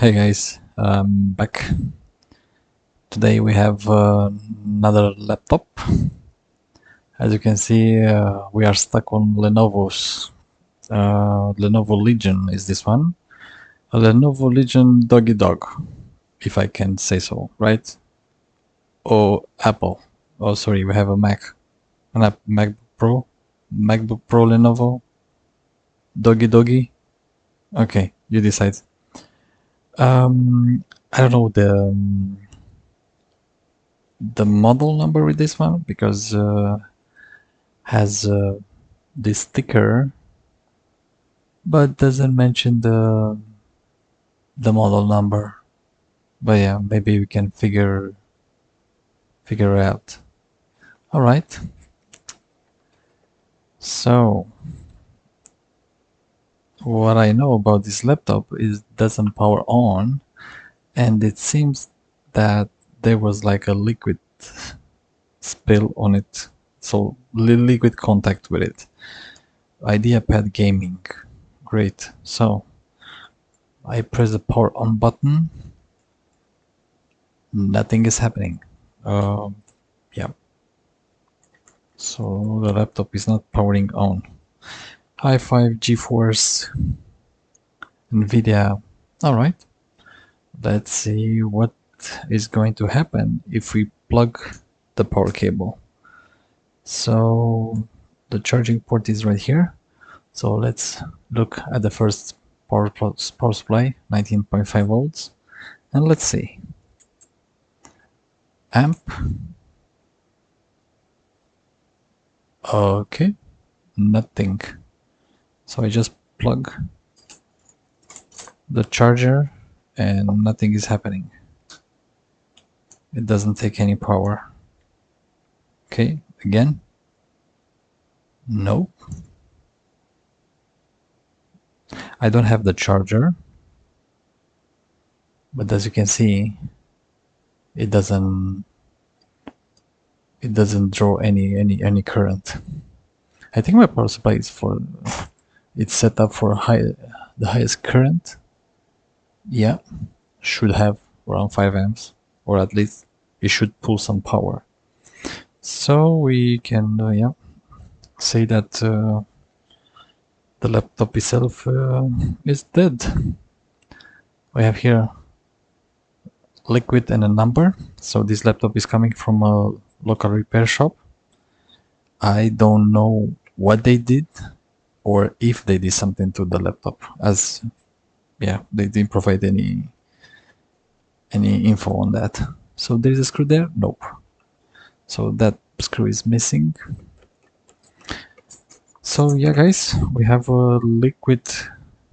Hey guys, I'm back. Today we have another laptop. As you can see, we are stuck on Lenovo's. Lenovo Legion is this one. A Lenovo Legion Doggy Dog, if I can say so, right? Oh, Apple. Oh, sorry, we have a Mac. MacBook Pro. MacBook Pro Lenovo. Doggy Doggy. Okay, you decide. I don't know the model number with this one because has this sticker but doesn't mention the model number. But yeah, maybe we can figure it out. All right, so what I know about this laptop is it doesn't power on, and it seems that there was like a liquid spill on it, so liquid contact with it. Ideapad gaming, great. So I press the power on button, nothing is happening. Yeah, so the laptop is not powering on. i5 GeForce NVIDIA. All right, let's see what is going to happen if we plug the power cable. So the charging port is right here. So let's look at the first power supply, 19.5 volts, and let's see. Amp. Okay, nothing. So I just plug the charger and nothing is happening. It doesn't take any power. Okay, again. Nope. I don't have the charger, but as you can see, it doesn't draw any current. I think my power supply is it's set up for the highest current. Yeah, should have around 5 amps, or at least it should pull some power. So we can yeah, say that the laptop itself is dead. We have here liquid and a number. So this laptop is coming from a local repair shop. I don't know what they did or if they did something to the laptop, as yeah, they didn't provide any info on that. So there's a screw there? Nope. So that screw is missing. So yeah guys, we have a liquid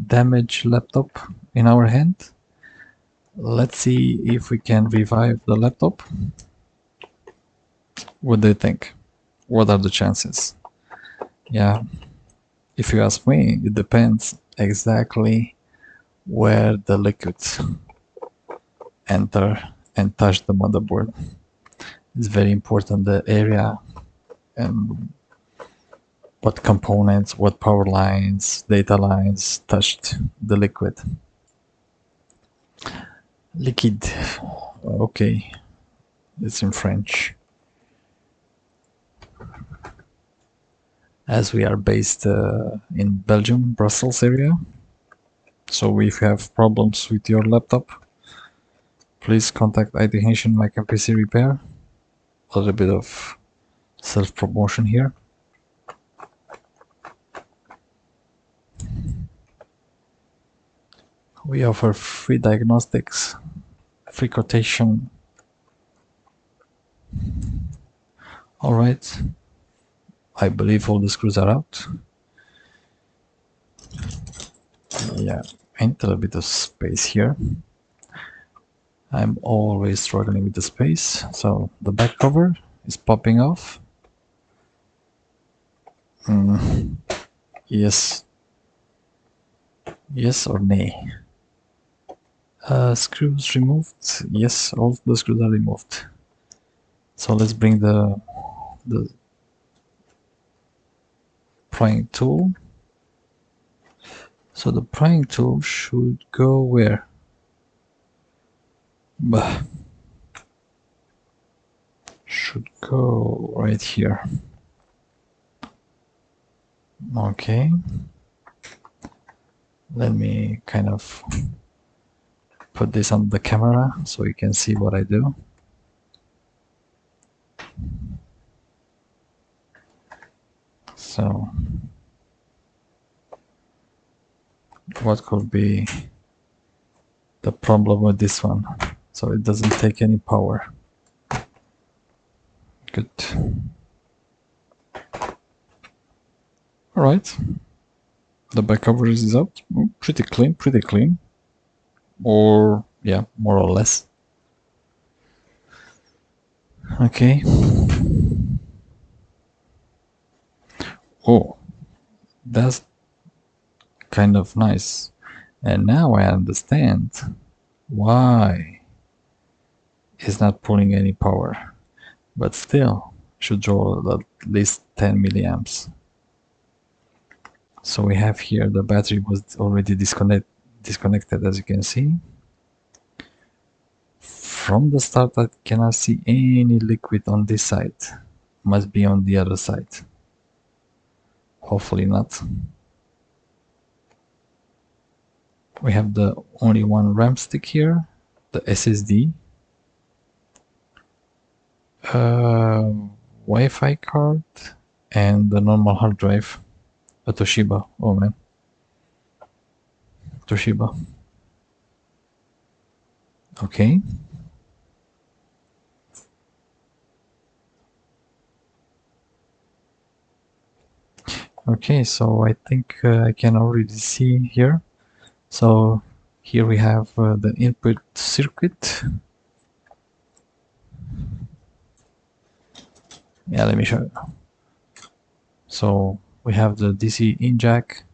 damaged laptop in our hand. Let's see if we can revive the laptop. What do you think? What are the chances? Yeah, if you ask me, it depends exactly where the liquids enter and touch the motherboard. It's very important, the area and what components, what power lines, data lines touched the liquid. Liquid, okay, it's in French. As we are based in Belgium, Brussels area. So if you have problems with your laptop, please contact Ideation Mac&PC Repair. A little bit of self-promotion here. We offer free diagnostics, free quotation. All right, I believe all the screws are out. Yeah, and a little bit of space here. I'm always struggling with the space, so the back cover is popping off. Yes. Yes or nay? Screws removed. Yes, all the screws are removed. So let's bring the prying tool. So the prying tool should go where? But should go right here. Okay. Let me kind of put this on the camera so you can see what I do. So what could be the problem with this one? So it doesn't take any power. Good. All right. The back coverage is out. Pretty clean, pretty clean. Or yeah, more or less. Okay. Oh, that's kind of nice. And now I understand why it's not pulling any power, but still should draw at least 10 milliamps. So we have here the battery was already disconnected, as you can see. From the start I cannot see any liquid on this side. Must be on the other side. Hopefully not. We have the only one RAM stick here, the SSD, Wi-Fi card, and the normal hard drive, a Toshiba. Oh man, Toshiba. Okay. Okay, so I think I can already see here. So here we have the input circuit. Yeah, let me show you. So we have the DC in jack,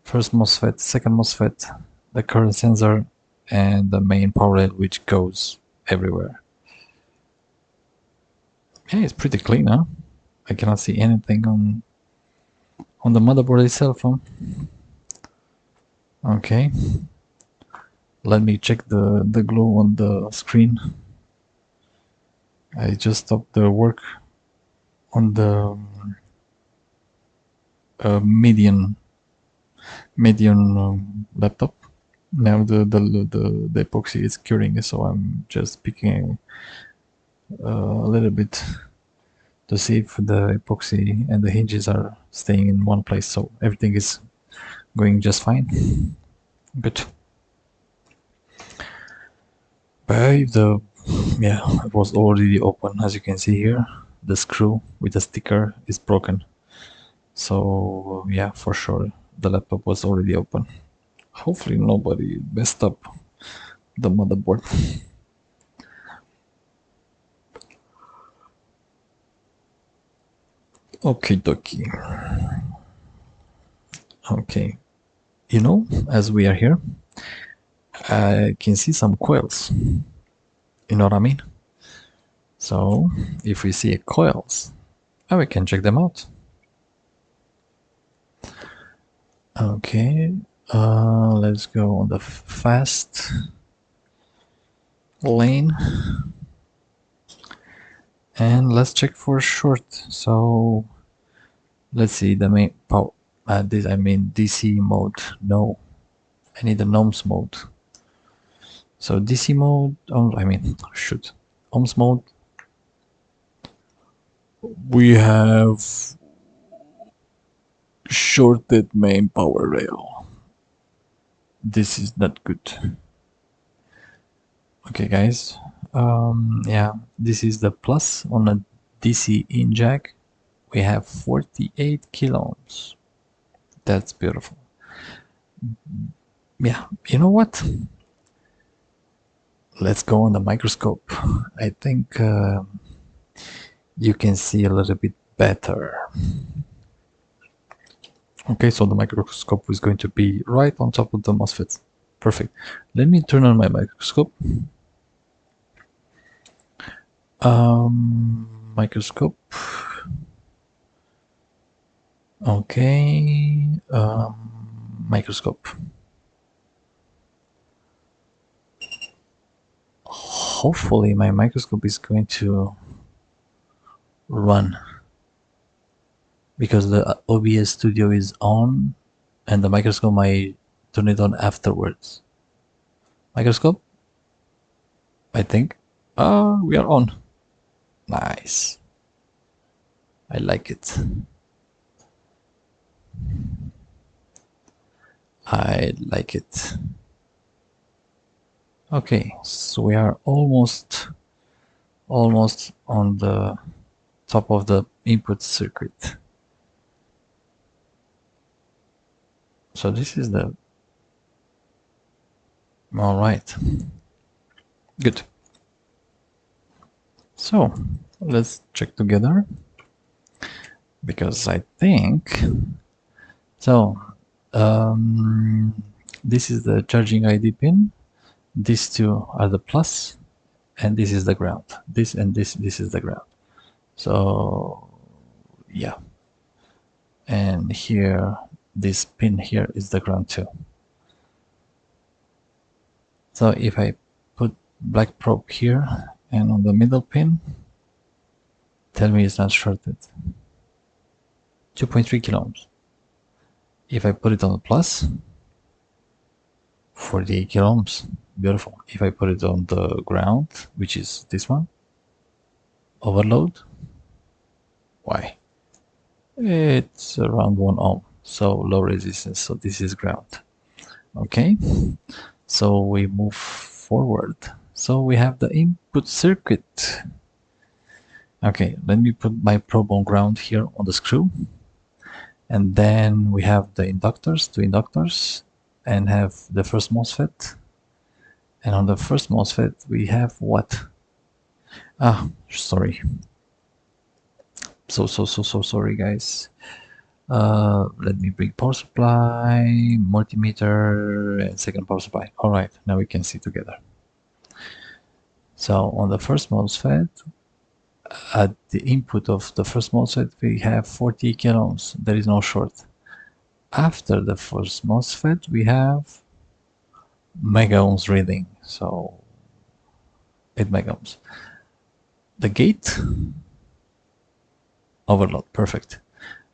first MOSFET, second MOSFET, the current sensor, and the main power rail, which goes everywhere. Yeah, it's pretty clean, huh? I cannot see anything on the motherboard itself, huh? Okay. Let me check the glow on the screen. I just stopped the work on the median laptop. Now the epoxy is curing, so I'm just picking a little bit to see if the epoxy and the hinges are staying in one place. So everything is going just fine. Good. But yeah, it was already open, as you can see here. The screw with the sticker is broken. So yeah, for sure the laptop was already open. Hopefully nobody messed up the motherboard. Okay, dokie. Okay, as we are here, I can see some coils. You know what I mean? So if we see coils, we can check them out. Okay, let's go on the fast lane and let's check for short. So let's see the main power. This I mean DC mode. No, I need the ohms mode. So DC mode. Oh, I mean shoot, ohms mode. We have shorted main power rail. This is not good. Okay, guys. Yeah, this is the plus on a DC in jack. We have 48 kilo ohms. That's beautiful. Yeah, you know what? Let's go on the microscope. I think you can see a little bit better. Okay, so the microscope is going to be right on top of the MOSFET. Perfect. Let me turn on my microscope. Microscope. Okay. Microscope. hopefully my microscope is going to run, because the OBS Studio is on and the microscope might turn it on afterwards. Microscope, I think. We are on. Nice. I like it. I like it. Okay, so we are almost on the top of the input circuit. So this is the... all right, good. So let's check together, because I think so. This is the charging ID pin. These two are the plus, and this is the ground. This and this is the ground. So yeah, and here this pin here is the ground too. So if I put black probe here and on the middle pin, tell me it's not shorted. 2.3 kilo ohms. If I put it on the plus, 48 kilo ohms. Beautiful. If I put it on the ground, which is this one, overload, why? It's around 1 ohm, so low resistance. So this is ground. Okay, so we move forward. So we have the input circuit. Okay, let me put my probe on ground here on the screw. And then we have the inductors, two inductors, and have the first MOSFET. And on the first MOSFET, we have what? Sorry. So sorry, guys. Let me bring power supply, multimeter, and second power supply. All right, now we can see together. So on the first MOSFET, at the input of the first MOSFET, we have 40 kilo ohms. There is no short. After the first MOSFET, we have mega ohms reading, so 8 mega ohms. The gate, overload, perfect.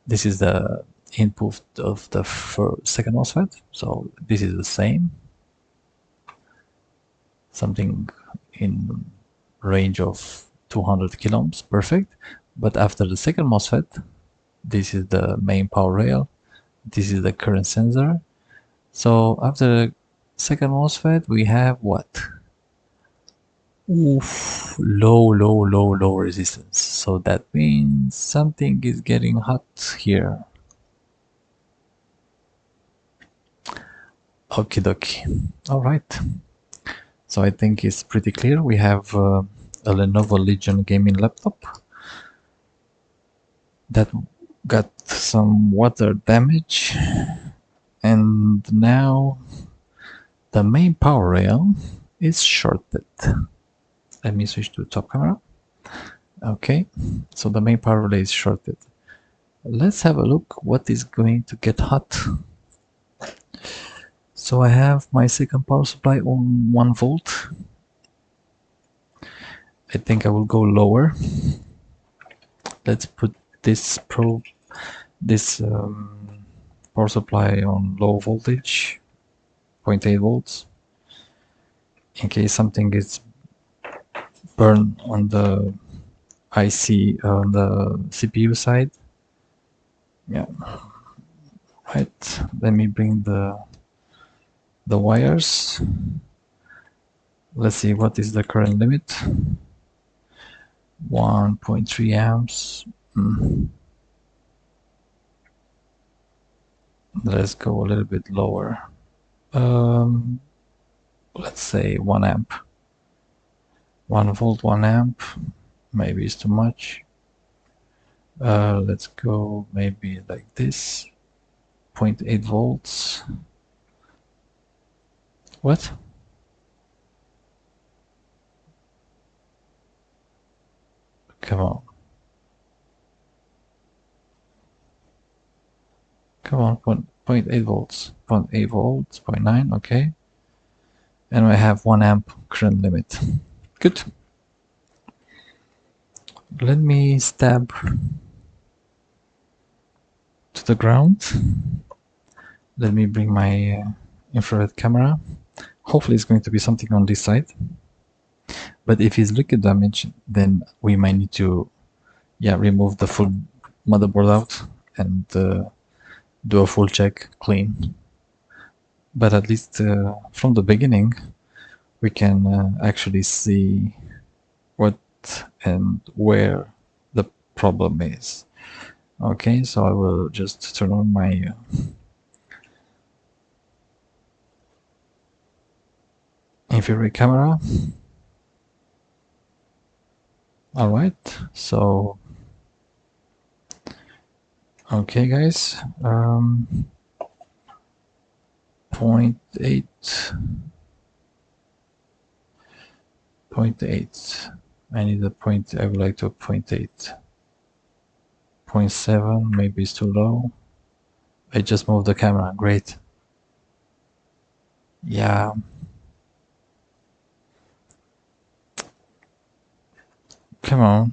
This is the input of the second MOSFET, so this is the same. Something in range of 200 kilo ohms, perfect. But after the second MOSFET, this is the main power rail, this is the current sensor. So after the second MOSFET, we have what? Oof, low resistance. So that means something is getting hot here. Okie dokie. All right. So I think it's pretty clear. We have a Lenovo Legion gaming laptop that got some water damage, and now the main power rail is shorted. Let me switch to top camera. Okay, so the main power relay is shorted. Let's have a look what is going to get hot. So I have my second power supply on 1 volt. I think I will go lower. Let's put this power supply on low voltage, 0.8 volts, in case something is burned on the IC, on the CPU side. Yeah, right. Let me bring the wires. Let's see what is the current limit. 1.3 amps. Let's go a little bit lower. Let's say 1 amp. 1 volt, 1 amp. Maybe it's too much. Let's go maybe like this. 0.8 volts. What? Come on. Come on, 0.8 volts. 0.8 volts, 0.9, okay. And we have 1 amp current limit. Good. Let me stab to the ground. Let me bring my infrared camera. Hopefully it's going to be something on this side. But if it's liquid damage, then we might need to remove the full motherboard out and do a full check, clean. But at least from the beginning, we can actually see what and where the problem is. Okay, so I will just turn on my infrared camera. All right, so okay, guys, 0.8, 0.8. I need a point. I would like to 0.8. 0.7, maybe it's too low. I just moved the camera. Great. Yeah. Come on.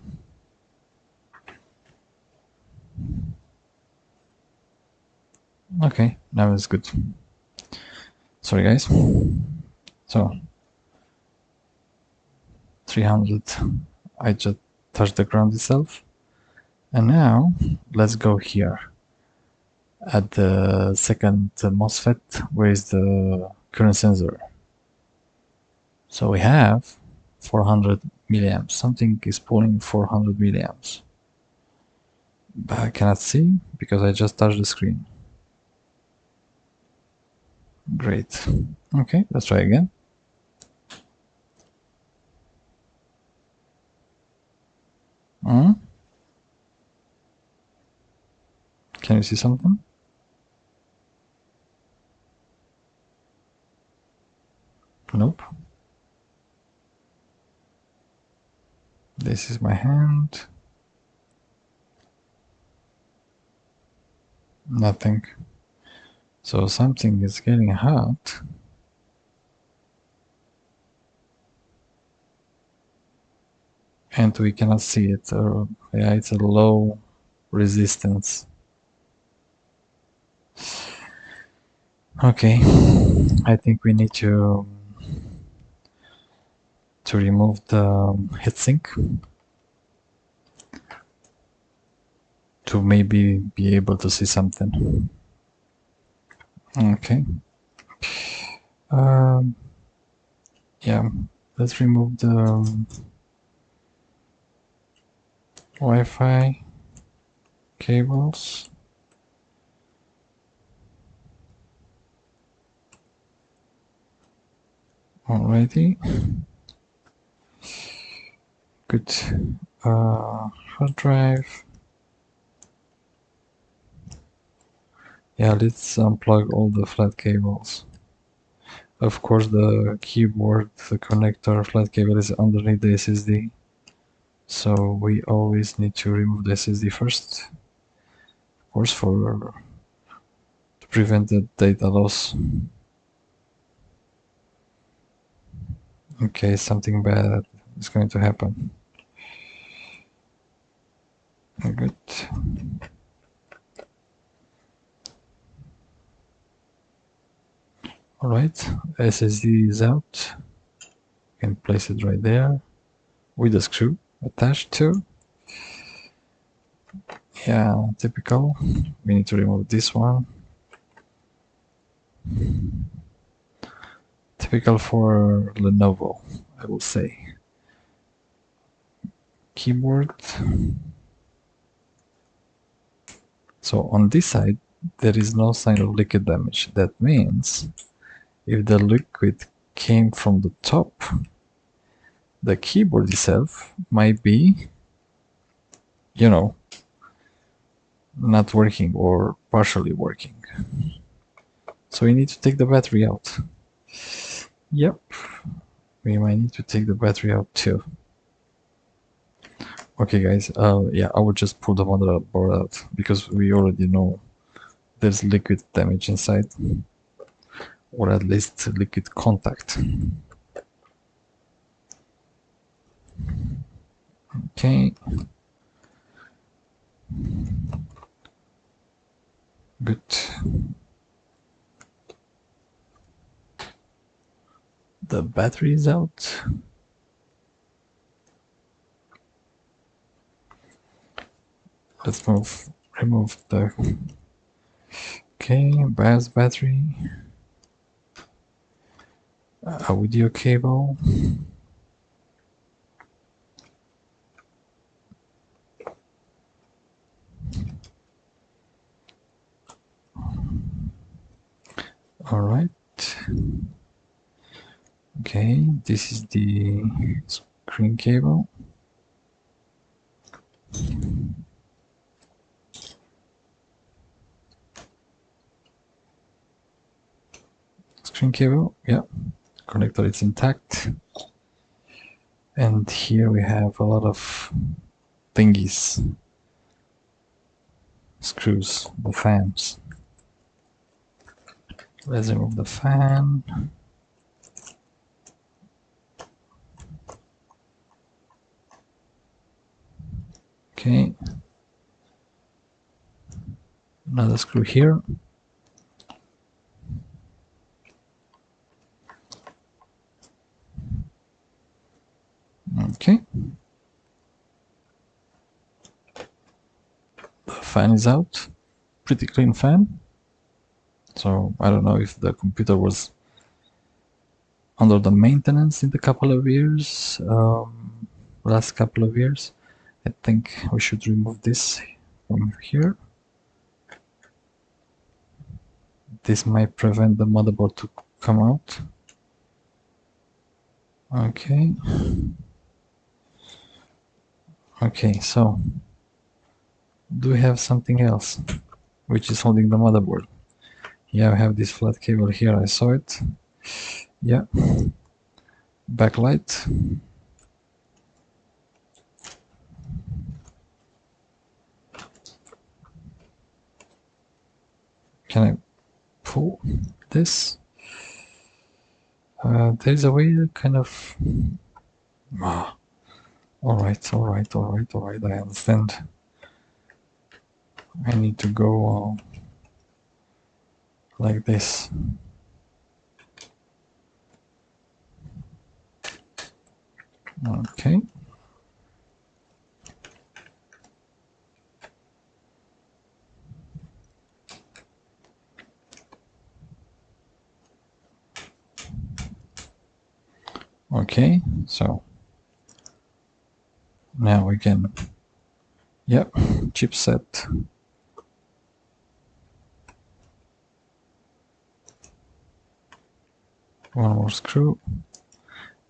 Okay, now it's good. Sorry, guys. So 300. I just touched the ground itself. And now let's go here at the second MOSFET. Where is the current sensor? So we have 400 milliamps. Something is pulling 400 milliamps. But I cannot see because I just touched the screen. Great. Okay, let's try again. Can you see something? Nope. This is my hand. Nothing. So something is getting hot. And we cannot see it. Yeah, it's a low resistance. Okay, I think we need to remove the heatsink to maybe be able to see something. Okay. Yeah, let's remove the Wi-Fi cables. Alrighty. Good. Hard drive. Yeah, let's unplug all the flat cables. Of course, the keyboard, the connector flat cable is underneath the SSD. So we always need to remove the SSD first. Of course, to prevent the data loss. In case something bad is going to happen. Good. Alright, SSD is out. You can place it right there with a screw attached to. Yeah, typical. We need to remove this one. Typical for Lenovo, I will say. Keyboard. So on this side, there is no sign of liquid damage. That means if the liquid came from the top, the keyboard itself might be, you know, not working or partially working. So we need to take the battery out. Yep, we might need to take the battery out too. Okay, guys, yeah, I will just pull the motherboard out because we already know there's liquid damage inside, or at least liquid contact. Okay. Good. The battery is out. Let's remove the BIOS battery, audio cable, all right. Okay, this is the screen cable. Screen cable, yeah. Connector is intact. And here we have a lot of thingies, screws, the fans. Let's remove the fan. Okay. Another screw here. Okay. The fan is out. Pretty clean fan. So I don't know if the computer was under the maintenance in the couple of years, last couple of years. I think we should remove this from here. This might prevent the motherboard to come out. Okay. Okay, so do we have something else which is holding the motherboard? Yeah, I have this flat cable here, I saw it. Yeah. Backlight. Can I pull this? There's a way to kind of... Alright, I understand. I need to go like this. Okay. Okay, so now we can, yep, chipset. One more screw,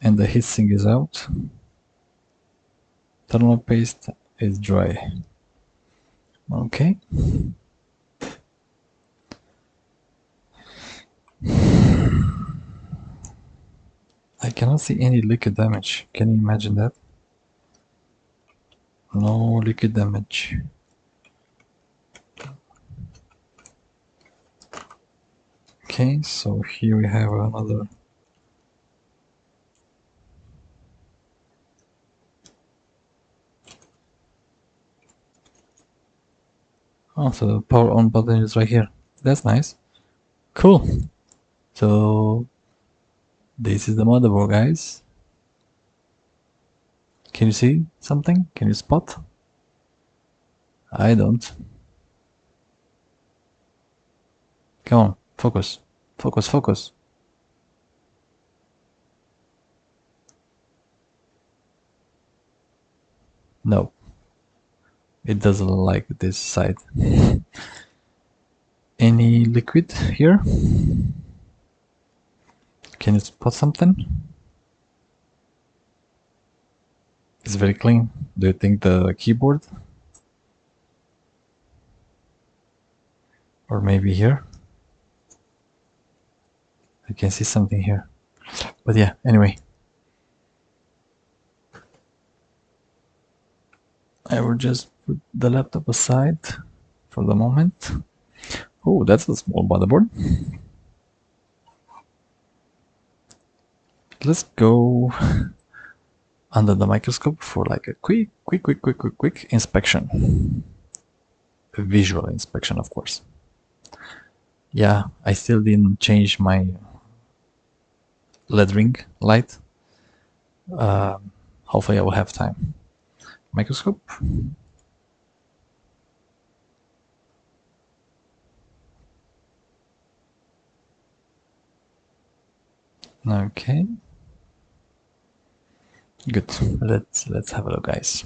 and the heatsink is out. Thermal paste is dry. Okay. I cannot see any liquid damage. Can you imagine that? No liquid damage. Okay, so here we have another. Oh, so the power on button is right here. That's nice. Cool. So this is the motherboard, guys. Can you see something? Can you spot? I don't. Come on, focus. Focus, focus. No. It doesn't like this side. Any liquid here? Can you spot something? It's very clean. Do you think the keyboard? Or maybe here? I can see something here. But yeah, anyway. I will just put the laptop aside for the moment. Oh, that's a small motherboard. Let's go under the microscope for like a quick inspection. A visual inspection, of course. Yeah, I still didn't change my lettering light. Hopefully I will have time. Microscope. Okay. Good. Let's have a look, guys.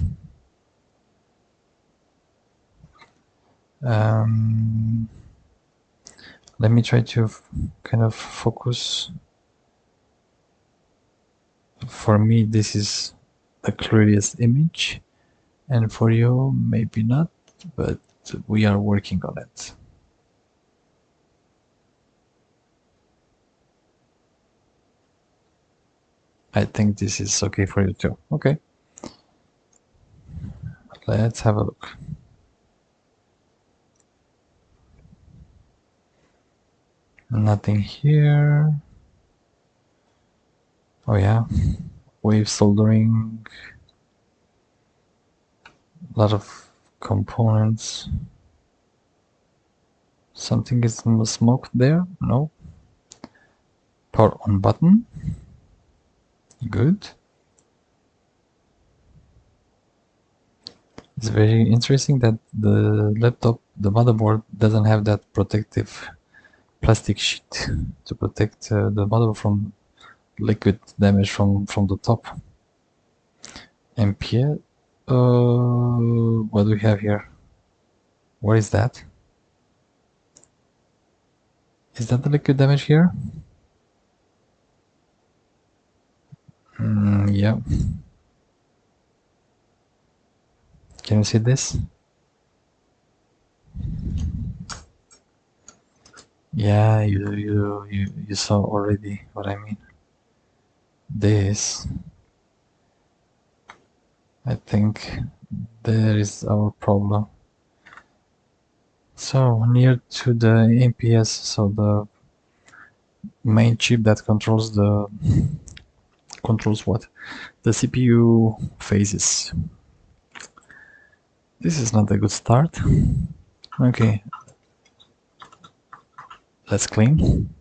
Let me try to kind of focus. For me, this is the clearest image, and for you, maybe not, but we are working on it. I think this is okay for you too. Okay. Let's have a look. Nothing here. Oh yeah, wave soldering. A lot of components. Something is smoked there? No. Power on button. Good. It's very interesting that the laptop, the motherboard, doesn't have that protective plastic sheet to protect the motherboard from liquid damage from the top. MPS. What do we have here? What is that? Is that the liquid damage here? Yeah. Can you see this? Yeah, you saw already what I mean. This, I think, there is our problem. So near to the MPS, so the main chip that controls what? The CPU phases. This is not a good start. Okay, let's clean.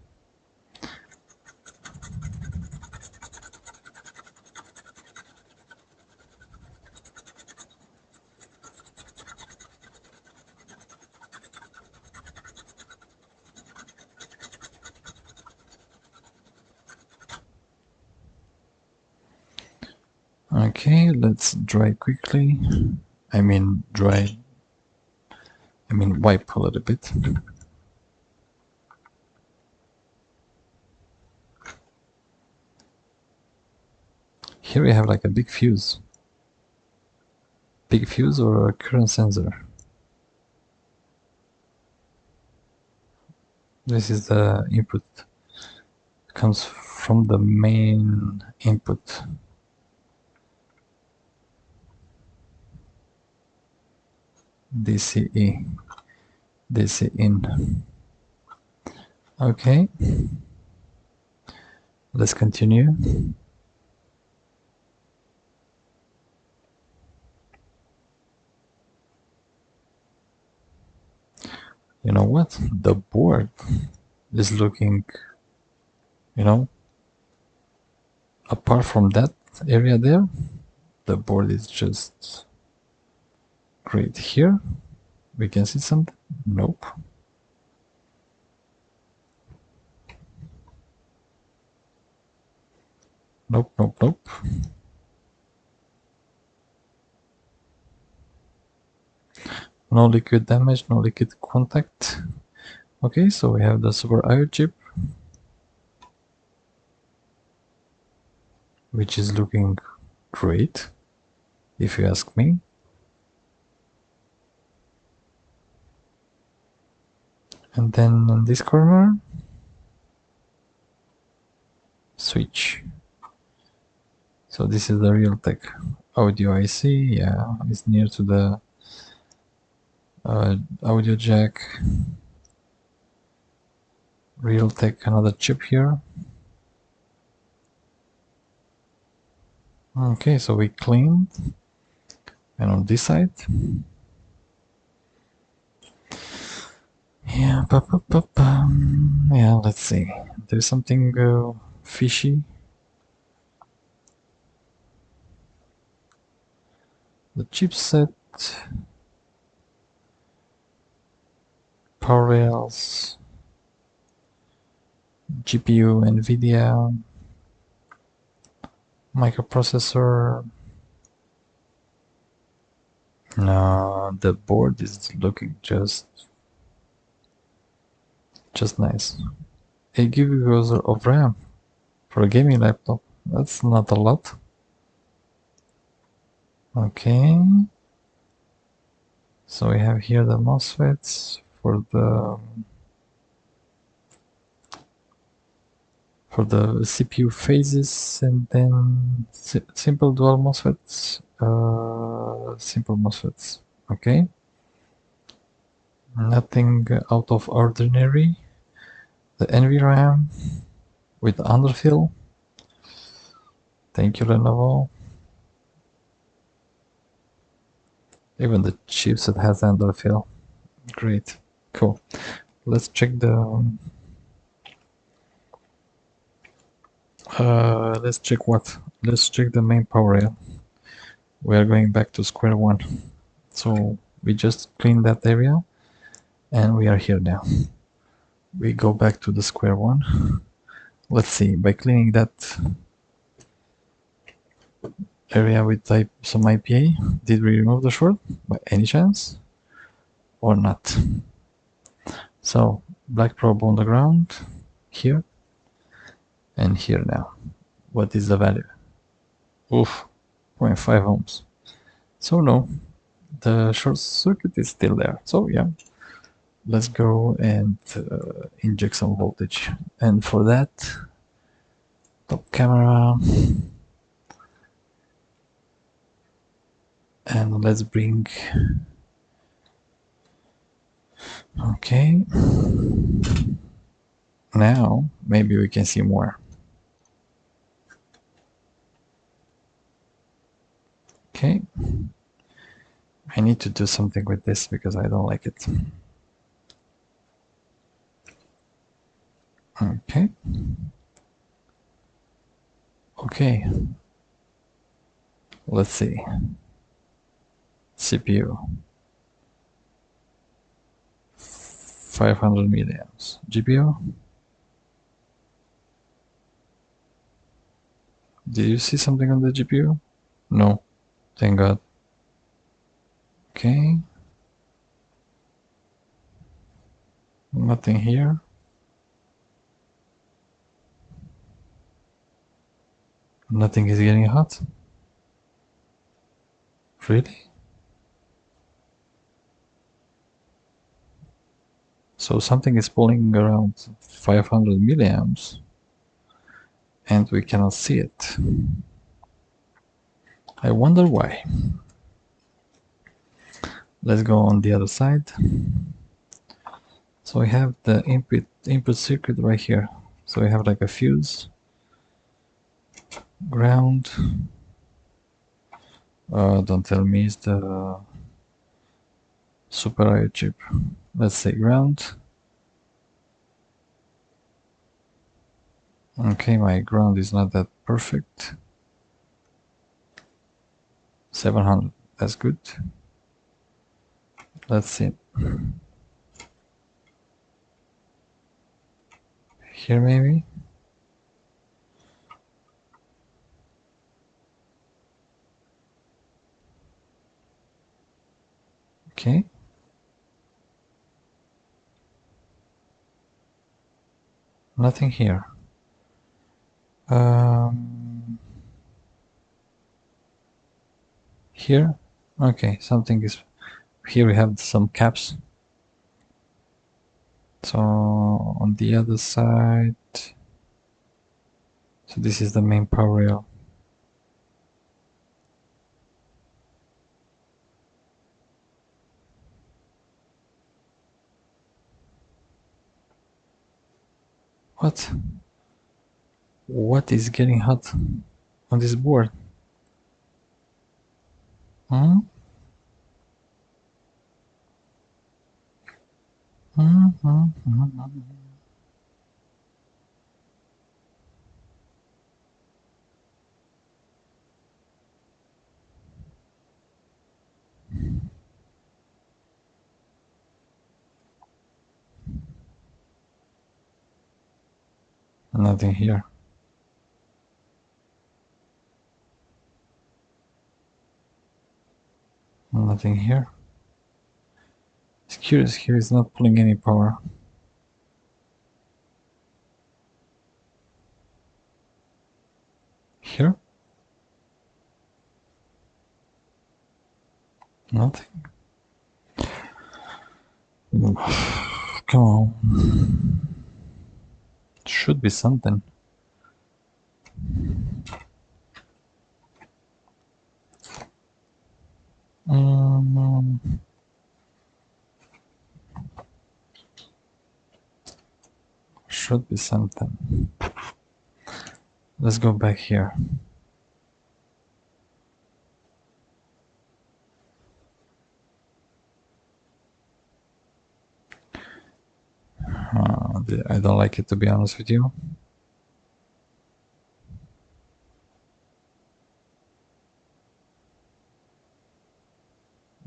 Okay, let's dry quickly. I mean wipe a little bit. Here we have like a big fuse. Big fuse or a current sensor. This is the input. It comes from the main input. DC in. Okay. Let's continue. You know what? The board is looking, apart from that area there, the board is just great. Here, we can see something. Nope. Nope. No liquid damage, no liquid contact. Okay, so we have the Super IO chip, which is looking great, if you ask me. And then in this corner, switch. So this is the Realtek audio IC. Yeah, it's near to the audio jack. Realtek, another chip here. Okay, so we cleaned, and on this side, yeah, yeah. Let's see. There's something fishy. The chipset, power rails, GPU, NVIDIA, microprocessor. No, the board is looking just nice. 8 gigabytes of RAM for a gaming laptop. That's not a lot. Okay. So we have here the MOSFETs for the CPU phases, and then simple dual MOSFETs, simple MOSFETs. Okay. Nothing out of ordinary. The NVRAM with underfill. Thank you, Lenovo. Even the chipset has underfill. Great. Cool. Let's check the let's check what? Let's check the main power rail. We are going back to square one. So we just cleaned that area and we are here now. We go back to the square one. Let's see, by cleaning that area with some IPA, did we remove the short by any chance or not? So black probe on the ground here and here now. What is the value? Oof, 0.5 ohms. So no, the short circuit is still there. So yeah, let's go and inject some voltage. And for that, top camera, and let's bring, okay, now maybe we can see more. Okay, I need to do something with this because I don't like it. Okay. Okay. Let's see. CPU. 500 milliamps. GPU. Did you see something on the GPU? No. Thank God. Okay. Nothing here. Nothing is getting hot. Really? So something is pulling around 500 milliamps and we cannot see it. I wonder why. Let's go on the other side. So we have the input circuit right here. So we have like a fuse, ground. Don't tell me it's the Super IO chip. Let's say ground. Okay, my ground is not that perfect. 700, that's good. Let's see. Here maybe. Okay. Nothing here. Here. Okay, something is here. We have some caps. So on the other side, so this is the main power rail. What is getting hot on this board? Hmm? Hmm, hmm, hmm, hmm. Nothing here. Nothing here. It's curious here, it's not pulling any power. Here? Nothing. Come on. Should be something. Um, should be something. Let's go back here. I don't like it, to be honest with you.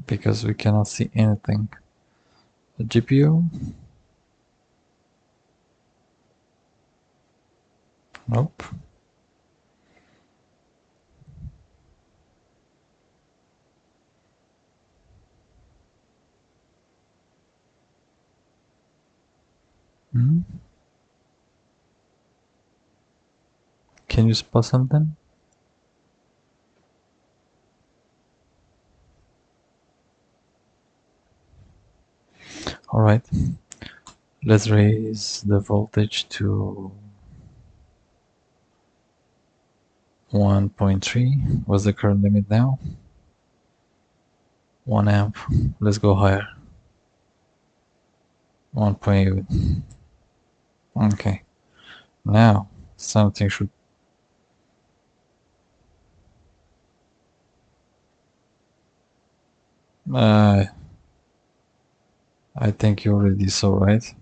Because we cannot see anything. The GPU? Nope. Hmm? Can you spot something? Alright. Let's raise the voltage to 1.3. What's the current limit now? 1 amp. Let's go higher. 1.8. Okay. Now something should. I think you already saw, right?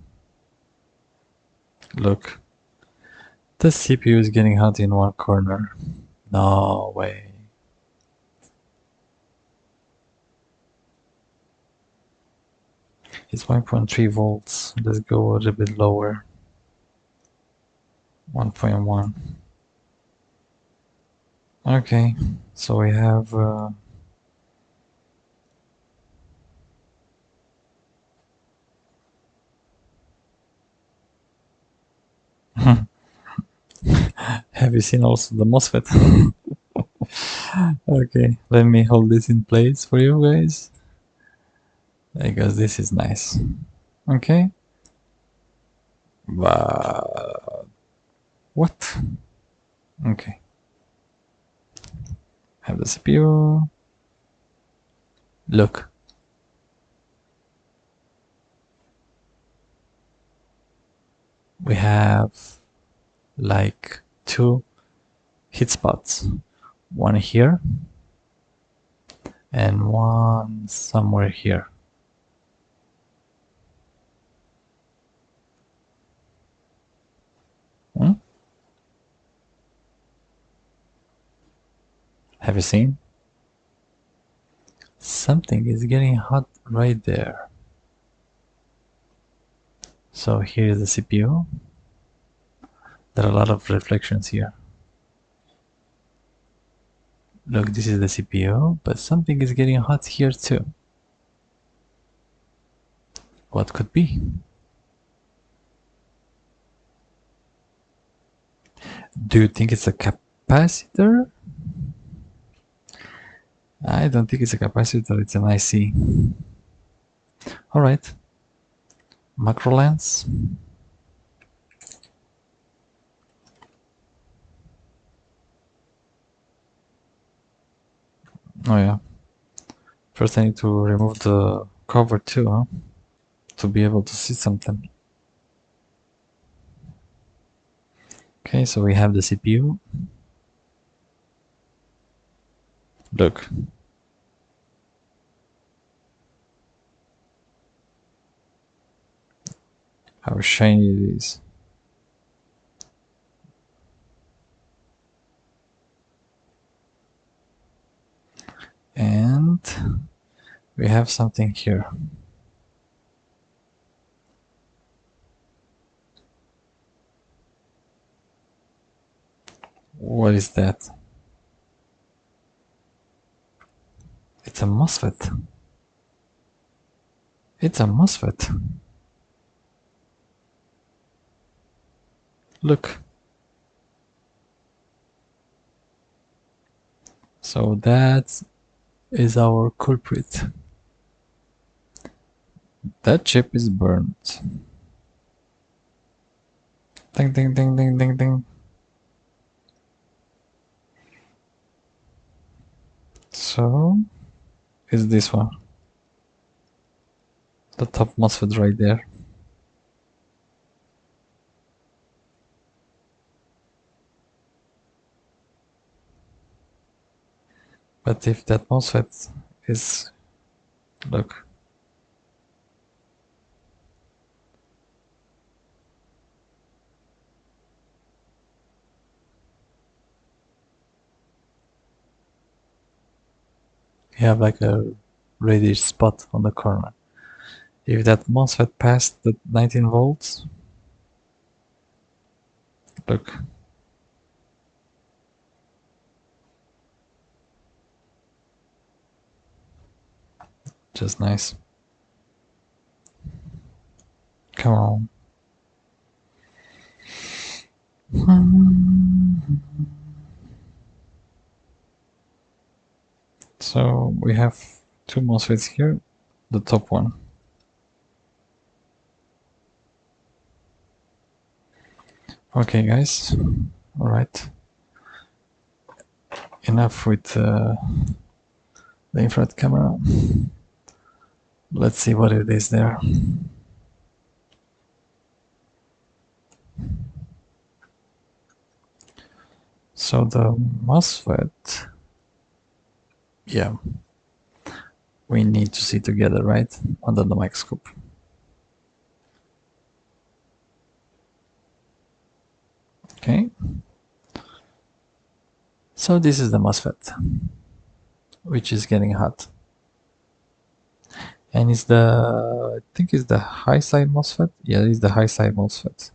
Look. The CPU is getting hot in one corner. No way. It's 1.3 volts. Let's go a little bit lower. 1.1. Okay, so we have have you seen also the MOSFET? Okay, let me hold this in place for you guys, because this is nice. Okay. But what? Okay. Have the CPU. Look. We have like two hit spots. One here and one somewhere here. Hmm? Have you seen? Something is getting hot right there. So here is the CPU. There are a lot of reflections here. Look, this is the CPU, but something is getting hot here too. What could be? Do you think it's a capacitor? I don't think it's a capacitor, it's an IC. Alright. Macro lens. Oh yeah. First I need to remove the cover too, huh? To be able to see something. Okay, so we have the CPU. Look. how shiny it is. And we have something here. What is that? It's a MOSFET. It's a MOSFET. Look. So that is our culprit. That chip is burnt. Ding ding ding ding ding ding. So is this one. The top MOSFET right there. But if that MOSFET is, look, you have like a reddish spot on the corner. If that MOSFET passed the 19 volts, look, just nice. Come on. So we have two MOSFETs here, the top one. Okay guys, alright. Enough with the infrared camera. Let's see what it is there. So the MOSFET, yeah, we need to see together, right, under the microscope. Okay, so this is the MOSFET, which is getting hot. And it's the, I think it's the high side MOSFET. Yeah, it's the high side MOSFET.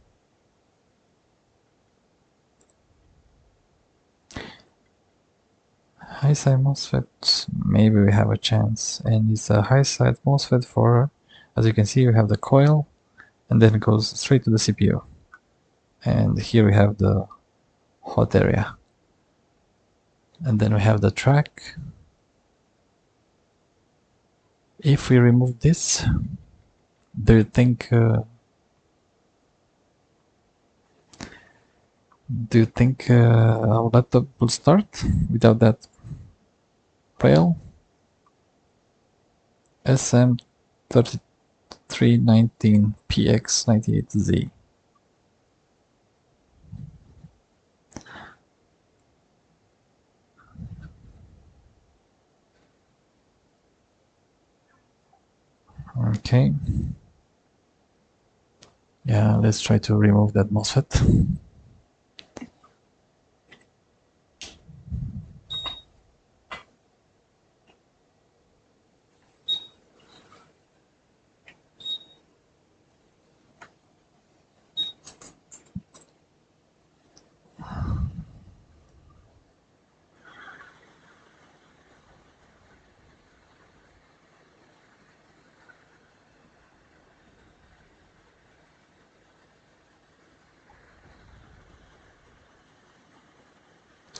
High side MOSFET, maybe we have a chance. And it's a high side MOSFET for, as you can see, we have the coil, and then it goes straight to the CPU. And here we have the hot area. And then we have the track. If we remove this, do you think our laptop will start without that rail? SM3319PX98Z. Okay. Yeah, let's try to remove that MOSFET.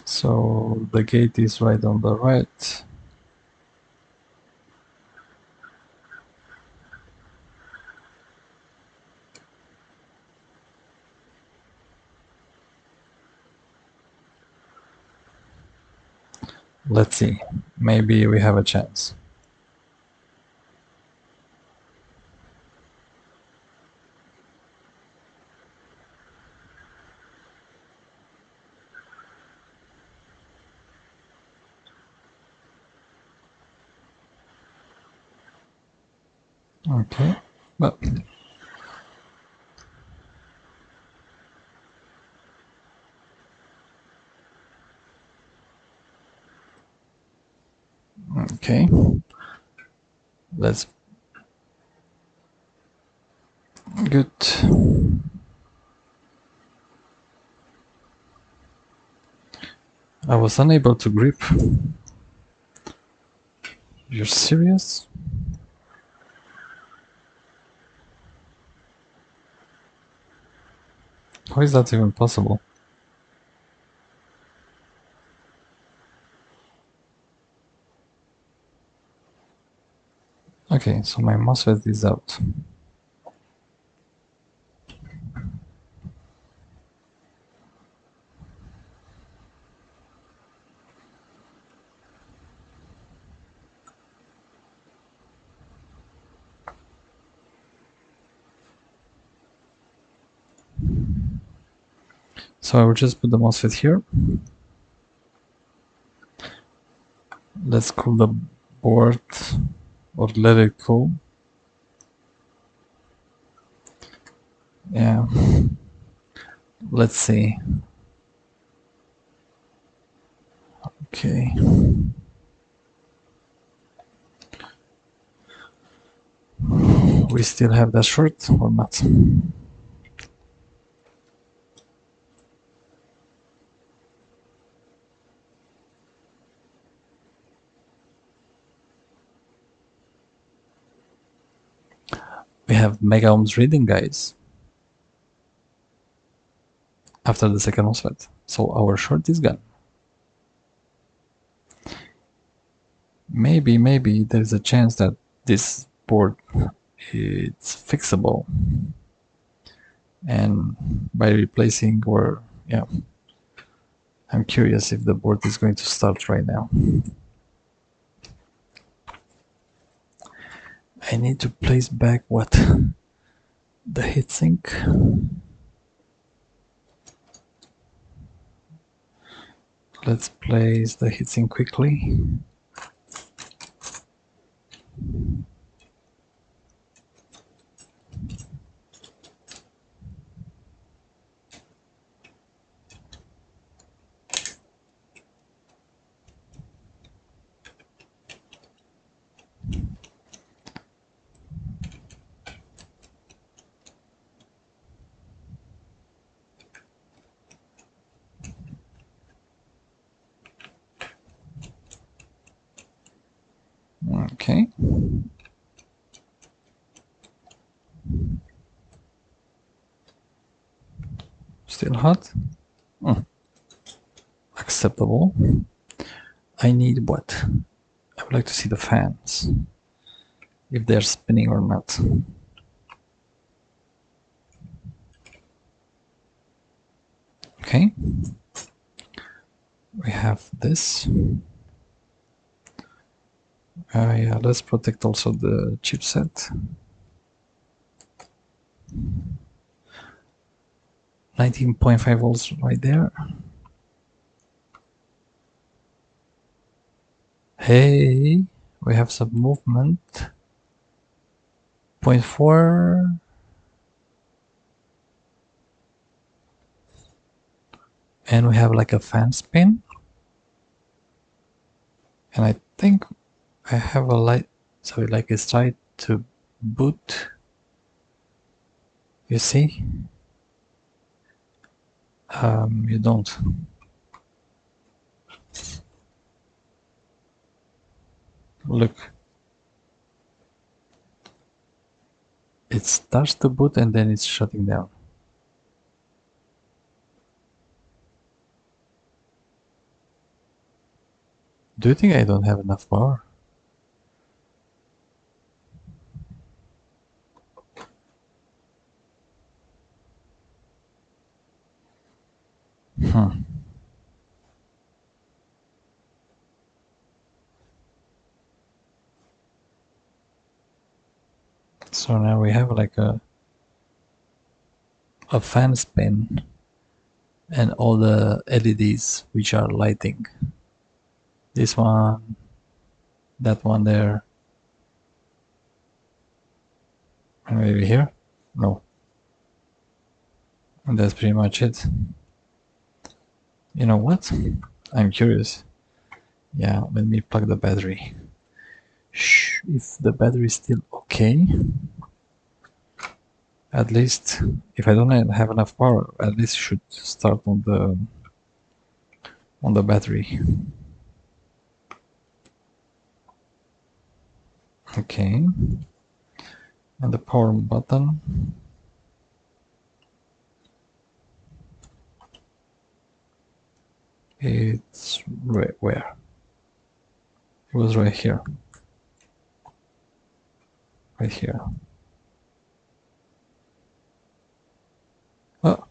So the gate is right on the right. Let's see, maybe we have a chance. Okay, but Okay, let's good. I was unable to grip. You're serious? How is that even possible? Okay, so my MOSFET is out. So I will just put the MOSFET here. Let's cool the board, or let it cool. Yeah. Let's see. Okay. We still have that short or not? We have mega ohms reading, guys, after the second MOSFET. So our short is gone. Maybe there's a chance that this board is fixable, and by replacing, or yeah, I'm curious if the board is going to start right now. I need to place back what? The heatsink. Let's place the heatsink quickly. Okay. Still hot? Acceptable. I need what? I would like to see the fans, if they're spinning or not. Okay. We have this. Yeah, let's protect also the chipset. 19.5 volts right there. Hey, we have some movement. 0.4. And we have like a fan spin. And I think I have a light, so like it's tried to boot. You see? You don't. Look. It starts to boot and then it's shutting down. Do you think I don't have enough power? So now we have like a fan spin and all the LEDs which are lighting. This one, that one there, and maybe here? No. And that's pretty much it. You know what? I'm curious. Yeah, let me plug the battery. if the battery is still okay, at least if I don't have enough power, at least should start on the battery. Okay, and the power button. It's right where? It was right here. Right here. Oh.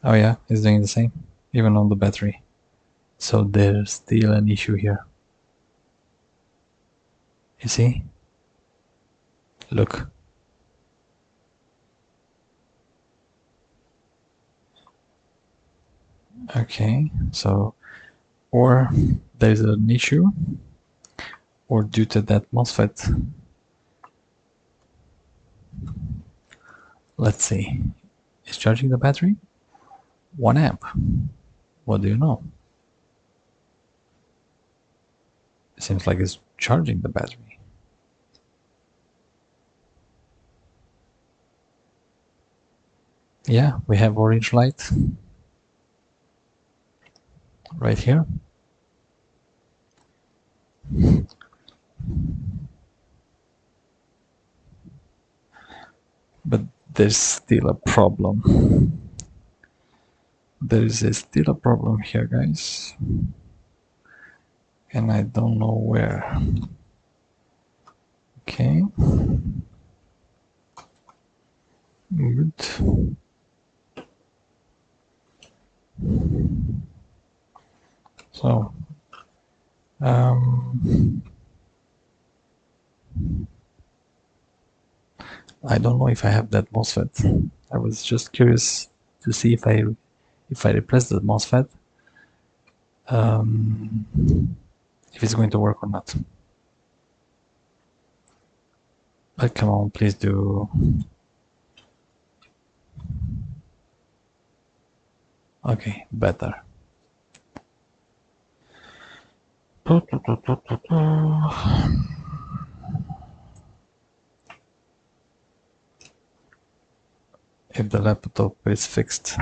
Oh yeah, it's doing the same, even on the battery. So there's still an issue here. You see? Look. Okay, so or there's an issue, or due to that MOSFET. Let's see. It's charging the battery? 1 amp. What do you know? It seems like it's charging the battery. Yeah, we have orange light right here. But there's still a problem. There is still a problem here, guys. And I don't know where. Okay. Good. So, I don't know if I have that MOSFET. I was just curious to see if I replace the MOSFET, if it's going to work or not. But come on, please do. Okay, better. If the laptop is fixed,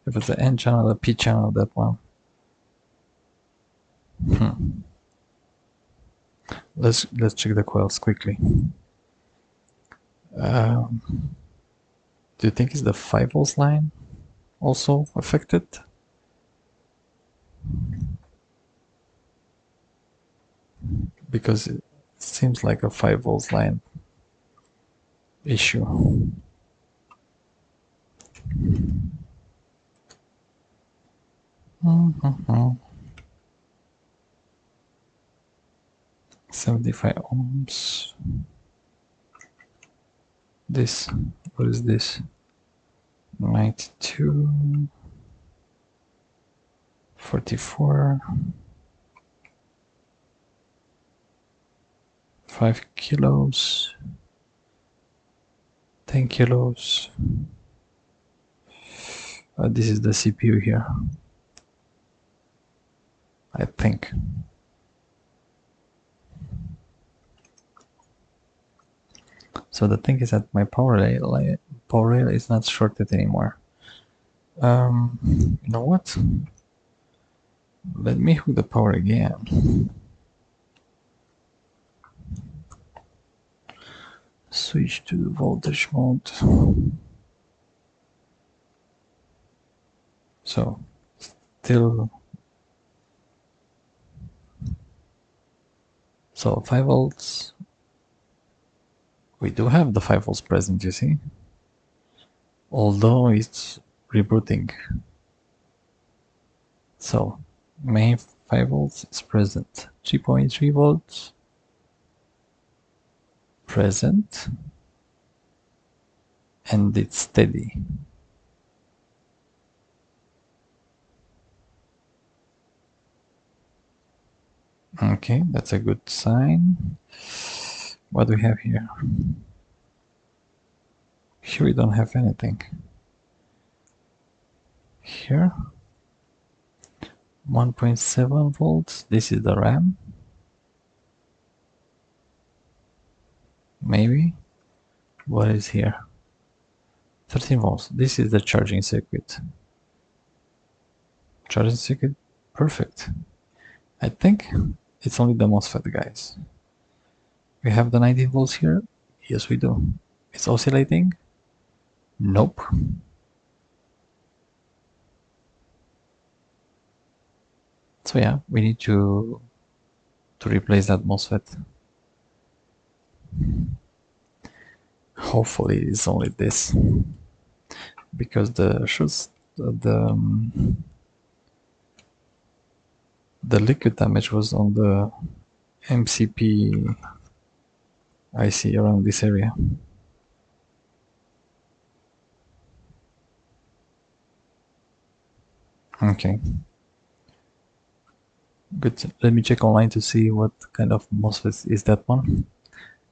if it's the N channel, the P channel, that one. Let's check the coils quickly. Do you think it's the 5 volts line also affected? Because it seems like a 5 volts line issue. Mm-hmm. 75 ohms. This, what is this? 92, 44, 5 kilos, 10 kilos. This is the CPU here, I think. So the thing is that my power rail is not shorted anymore. You know what? Let me hook the power again. Switch to the voltage mode. So, still. So 5 volts. We do have the 5 volts present, you see? Although it's rebooting. So, main 5 volts is present. 3.3 volts. Present. And it's steady. Okay, that's a good sign. What do we have here? Here we don't have anything. Here, 1.7 volts. This is the RAM. Maybe. What is here? 13 volts. This is the charging circuit. Charging circuit. Perfect. I think it's only the MOSFET, guys. We have the 19 volts here. Yes, we do. It's oscillating. Nope. So yeah, we need to replace that MOSFET. Hopefully it's only this, because the liquid damage was on the MCP IC around this area. Okay. Good. Let me check online to see what kind of MOSFET is that one.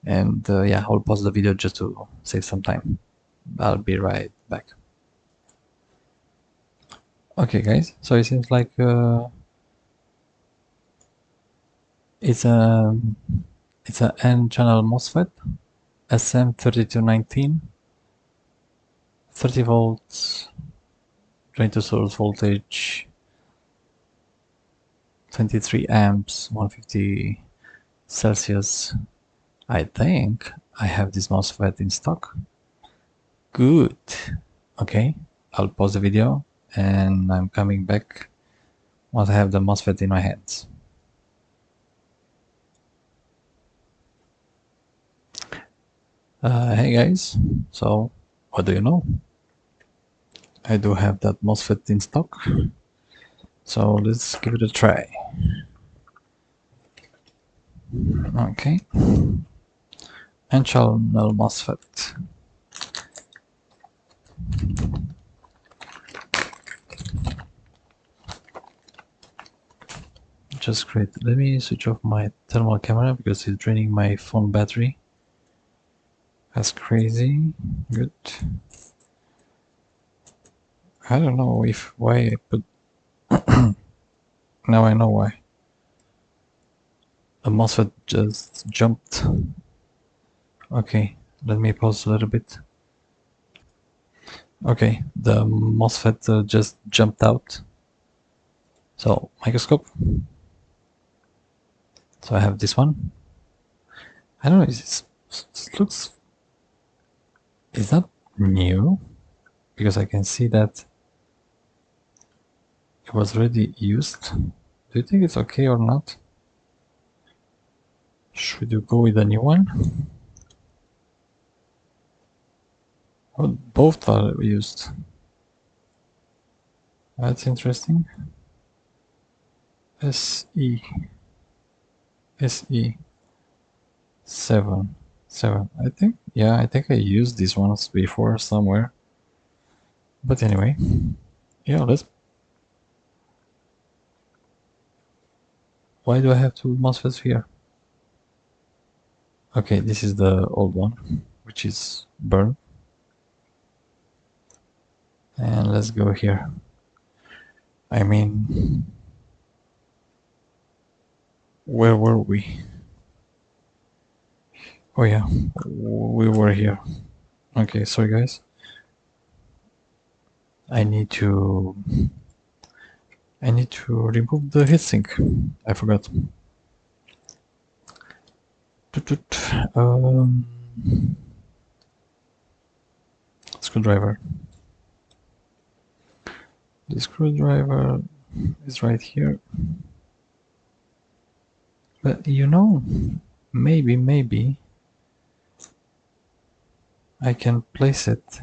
And yeah, I'll pause the video just to save some time. I'll be right back. Okay, guys. So it seems like it's an N-channel MOSFET, SM3219, 30 volts, drain to source voltage, 23 amps, 150 Celsius. I think I have this MOSFET in stock. Good. Okay, I'll pause the video and I'm coming back once I have the MOSFET in my hands. Hey guys, so what do you know? I do have that MOSFET in stock, so let's give it a try. Okay, N-channel MOSFET. Just great. Let me switch off my thermal camera because it's draining my phone battery. That's crazy. Good. I don't know why I put. Now I know why. The MOSFET just jumped. Okay, let me pause a little bit. Okay, the MOSFET just jumped out. So, microscope. So I have this one. I don't know, it looks... Is that new? Because I can see that it was already used. Do you think it's okay or not? Should you go with a new one? Well, both are used. That's interesting. SE 7. I think, yeah, I think I used these ones before somewhere. But anyway, yeah, let's... Why do I have two MOSFETs here? Okay, this is the old one, which is burned. And let's go here. I mean, where were we? Oh yeah, we were here. Okay, sorry guys. I need to remove the heatsink. I forgot. Screwdriver. The screwdriver is right here. But you know, maybe I can place it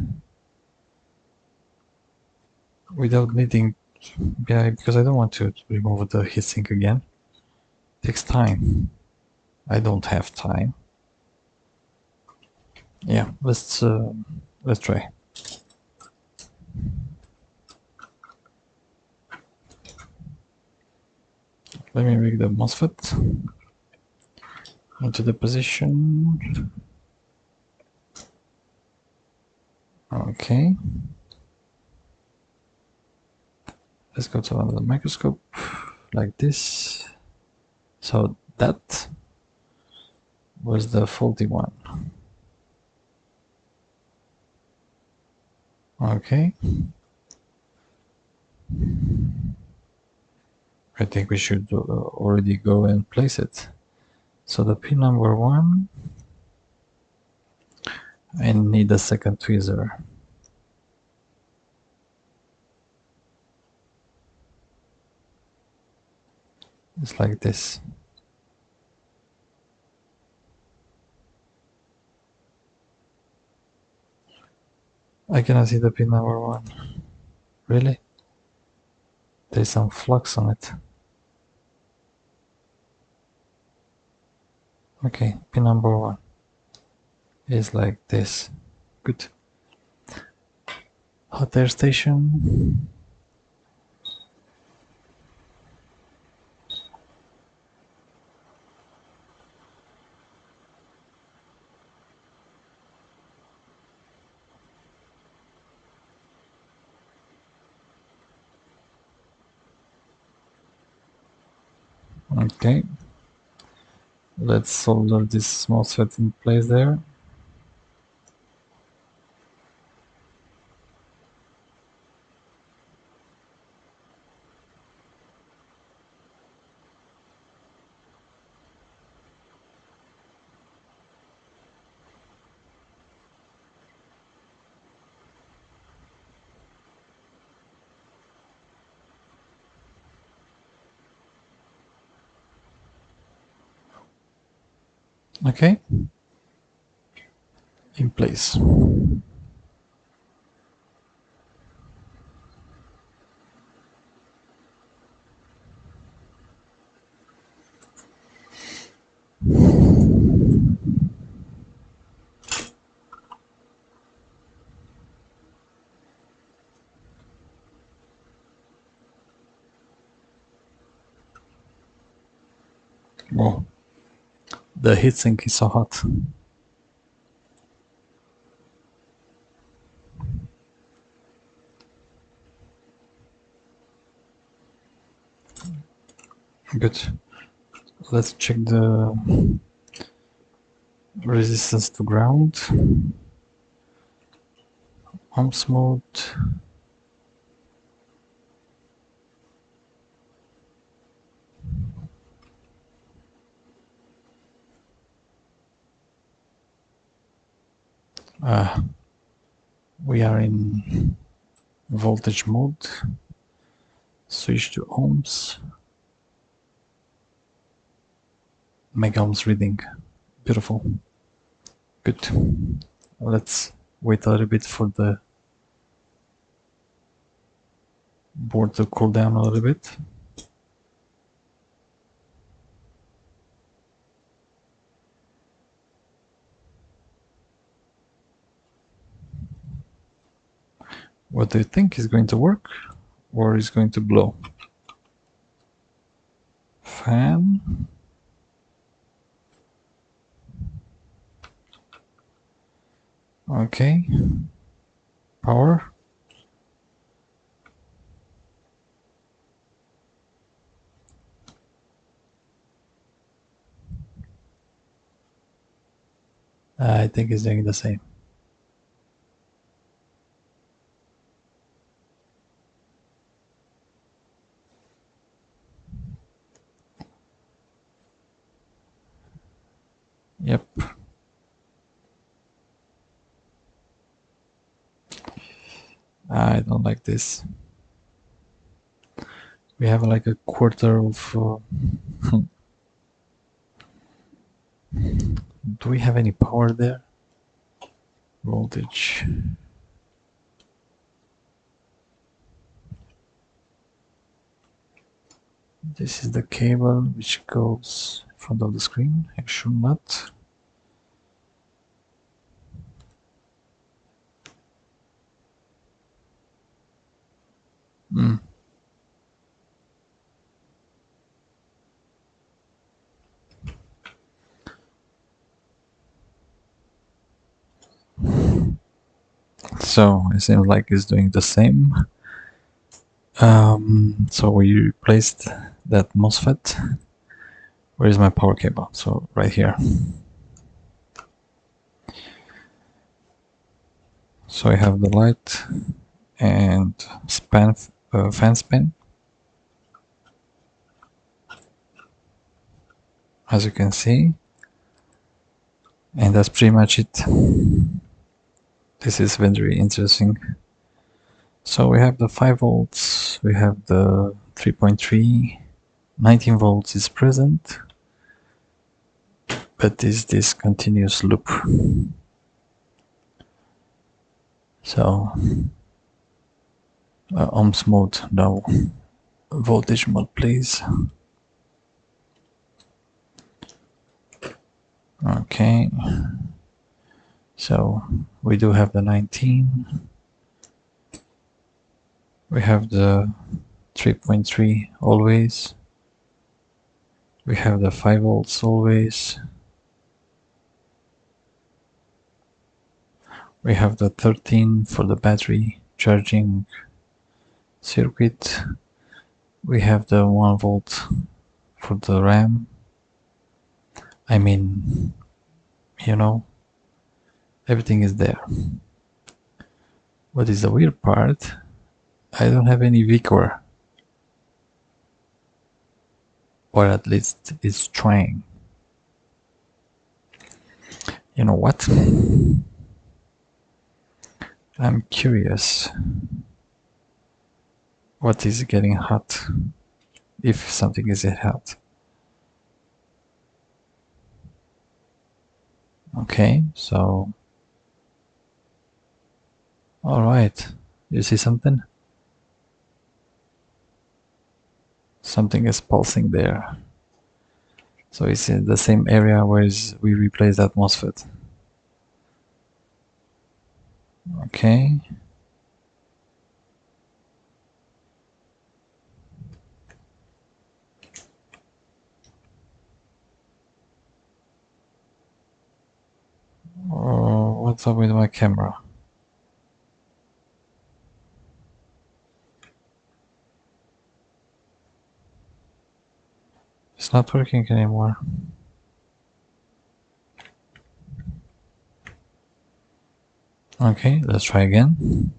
without needing... Yeah, because I don't want to remove the heatsink again. It takes time. I don't have time. Yeah, let's try. Let me make the MOSFET into the position. Okay. Let's go to another microscope. like this. So that was the faulty one. Okay. I think we should already go and place it. So the pin number 1, I need a second tweezer. It's like this. I cannot see the pin number 1. Really? There's some flux on it. Okay, pin number 1 is like this. Good. Hot air station. Okay. Let's solder this MOSFET in place there. Okay. In place. Oh, the heatsink is so hot. Good. Let's check the resistance to ground. Ohms mode. We are in voltage mode. Switch to ohms. Mega ohms reading. Beautiful. Good. Let's wait a little bit for the board to cool down a little bit. What do you think is going to work or is going to blow? Fan. Okay. Power. I think it's doing the same. Yep. I don't like this. We have like a quarter of... do we have any power there? Voltage. This is the cable which goes in front of the screen. I should not. So it seems like it's doing the same. So we replaced that MOSFET. Where is my power cable? So right here. So I have the light and fan spin, as you can see, and that's pretty much it. This is very interesting. So we have the 5 volts, we have the 3.3, 19 volts is present, but this continuous loop. So ohms mode, no. Voltage mode, please. Okay. So we do have the 19. We have the 3.3 always. We have the 5 volts always. We have the 13 for the battery charging circuit. We have the 1 volt for the RAM. I mean, you know, everything is there. What is the weird part? I don't have any vCore. Or at least it's trying. You know what? I'm curious. What is getting hot? If something is hot. Okay, so all right. You see something? Something is pulsing there. So it's in the same area where we replaced that MOSFET. Okay. Oh, what's up with my camera? It's not working anymore. Okay, let's try again.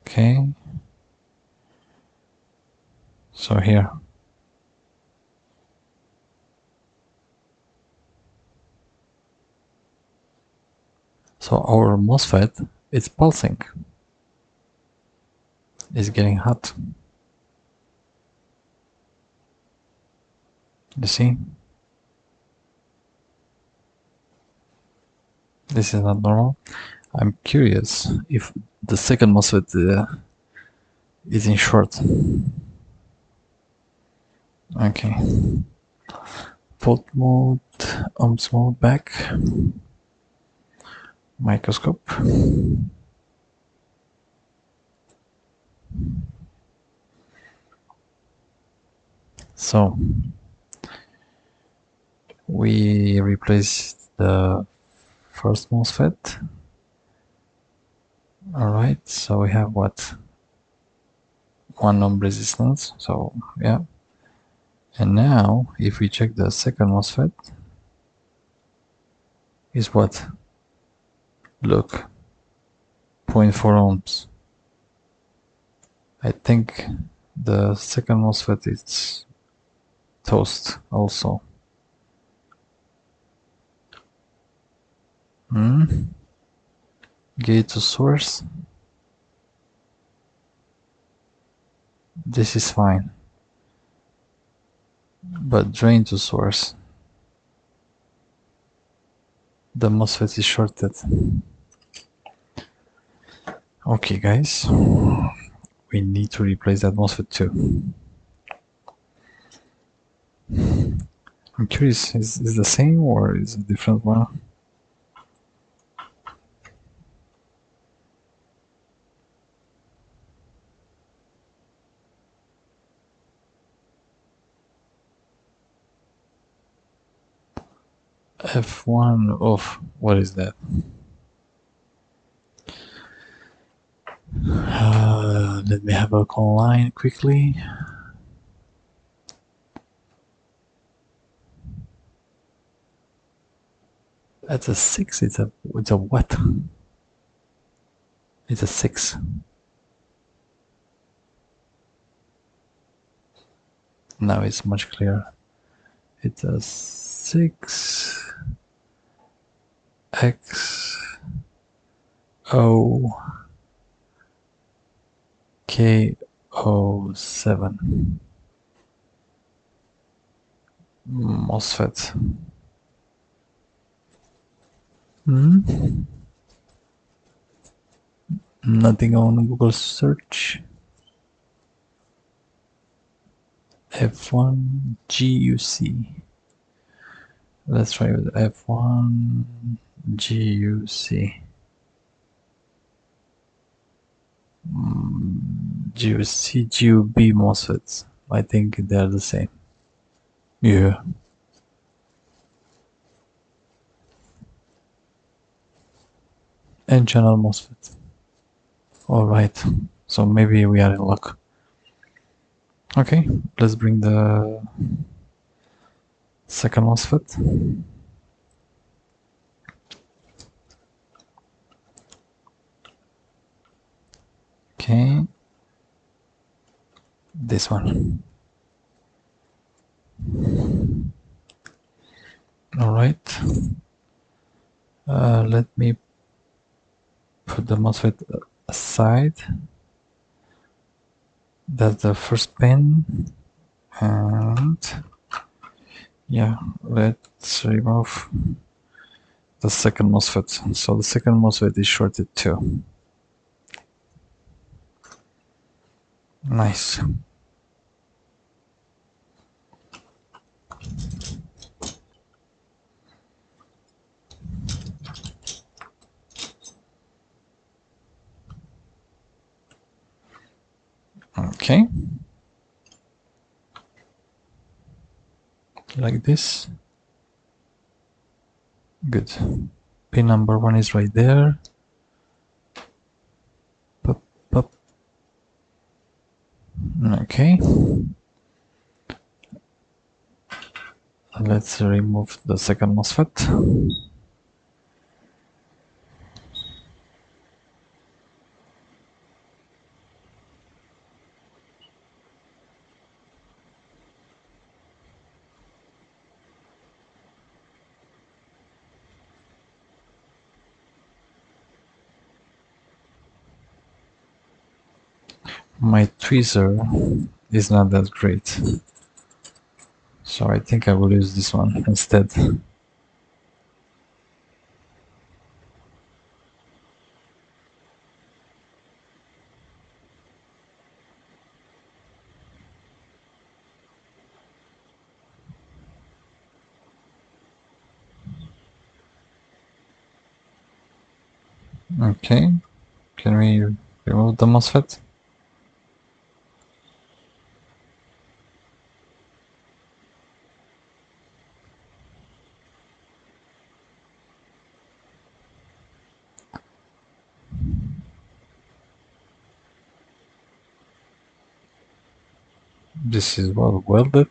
Okay. So here. So our MOSFET is pulsing. It's getting hot. You see? This is not normal. I'm curious if the second MOSFET is in short. Okay. Volt mode, ohms mode back. Microscope. So we replaced the first MOSFET. Alright, so we have what? 1 ohm resistance, so yeah. And now if we check the second MOSFET, is what? Look, 0.4 ohms. I think the second MOSFET is toast also. Gate to source. This is fine. But drain to source. The MOSFET is shorted. Okay, guys. We need to replace that MOSFET too. I'm curious, is the same or is it a different one? F1 of what is that? Let me have a look online quickly. That's a 6. It's a what? It's a 6. Now it's much clearer. It's a 6 X O K O 7 MOSFET. Nothing on Google search. F1 GUC. Let's try with F1 GUC. GUC, GUB MOSFETs. I think they're the same. Yeah. And channel MOSFET. Alright. So maybe we are in luck. Okay, let's bring the second MOSFET. Okay, this one. All right. Let me put the MOSFET aside. That's the first pin, and yeah, let's remove the second MOSFET. So the second MOSFET is shorted too. Nice. Okay. Like this. Good. Pin number 1 is right there. Pop, pop. Okay. Let's remove the second MOSFET. My tweezer is not that great, so I think I will use this one instead. Okay, can we remove the MOSFET? This is well welded.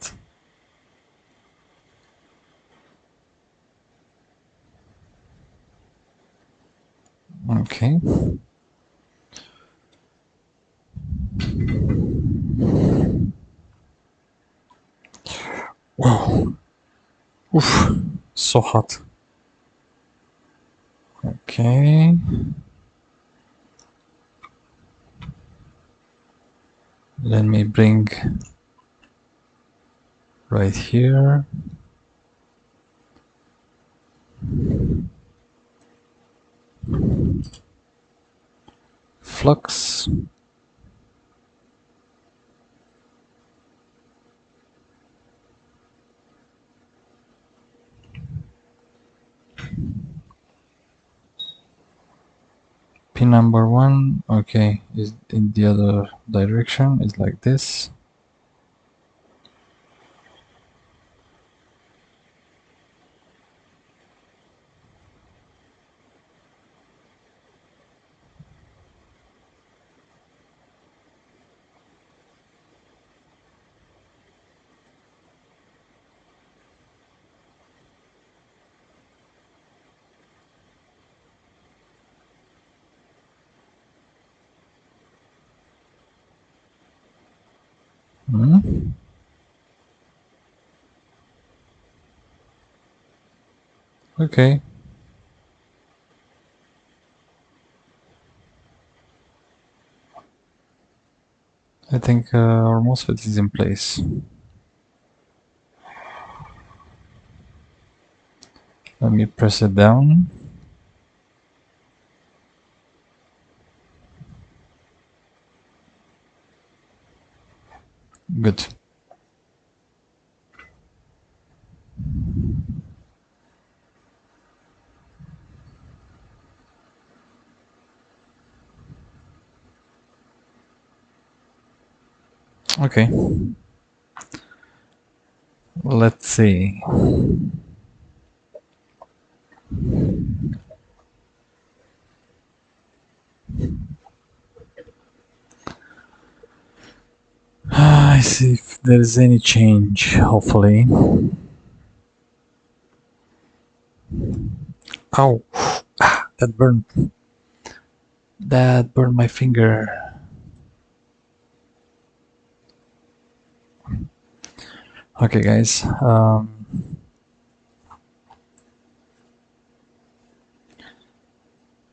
Okay. Wow. Oof. So hot. Okay. Let me bring right here. Flux. Pin number 1, okay, is in the other direction, is like this. Okay. I think our MOSFET is in place. Let me press it down. Good. Okay. Let's see. I see if there is any change, hopefully. Ow! That burned. That burned my finger. Okay, guys.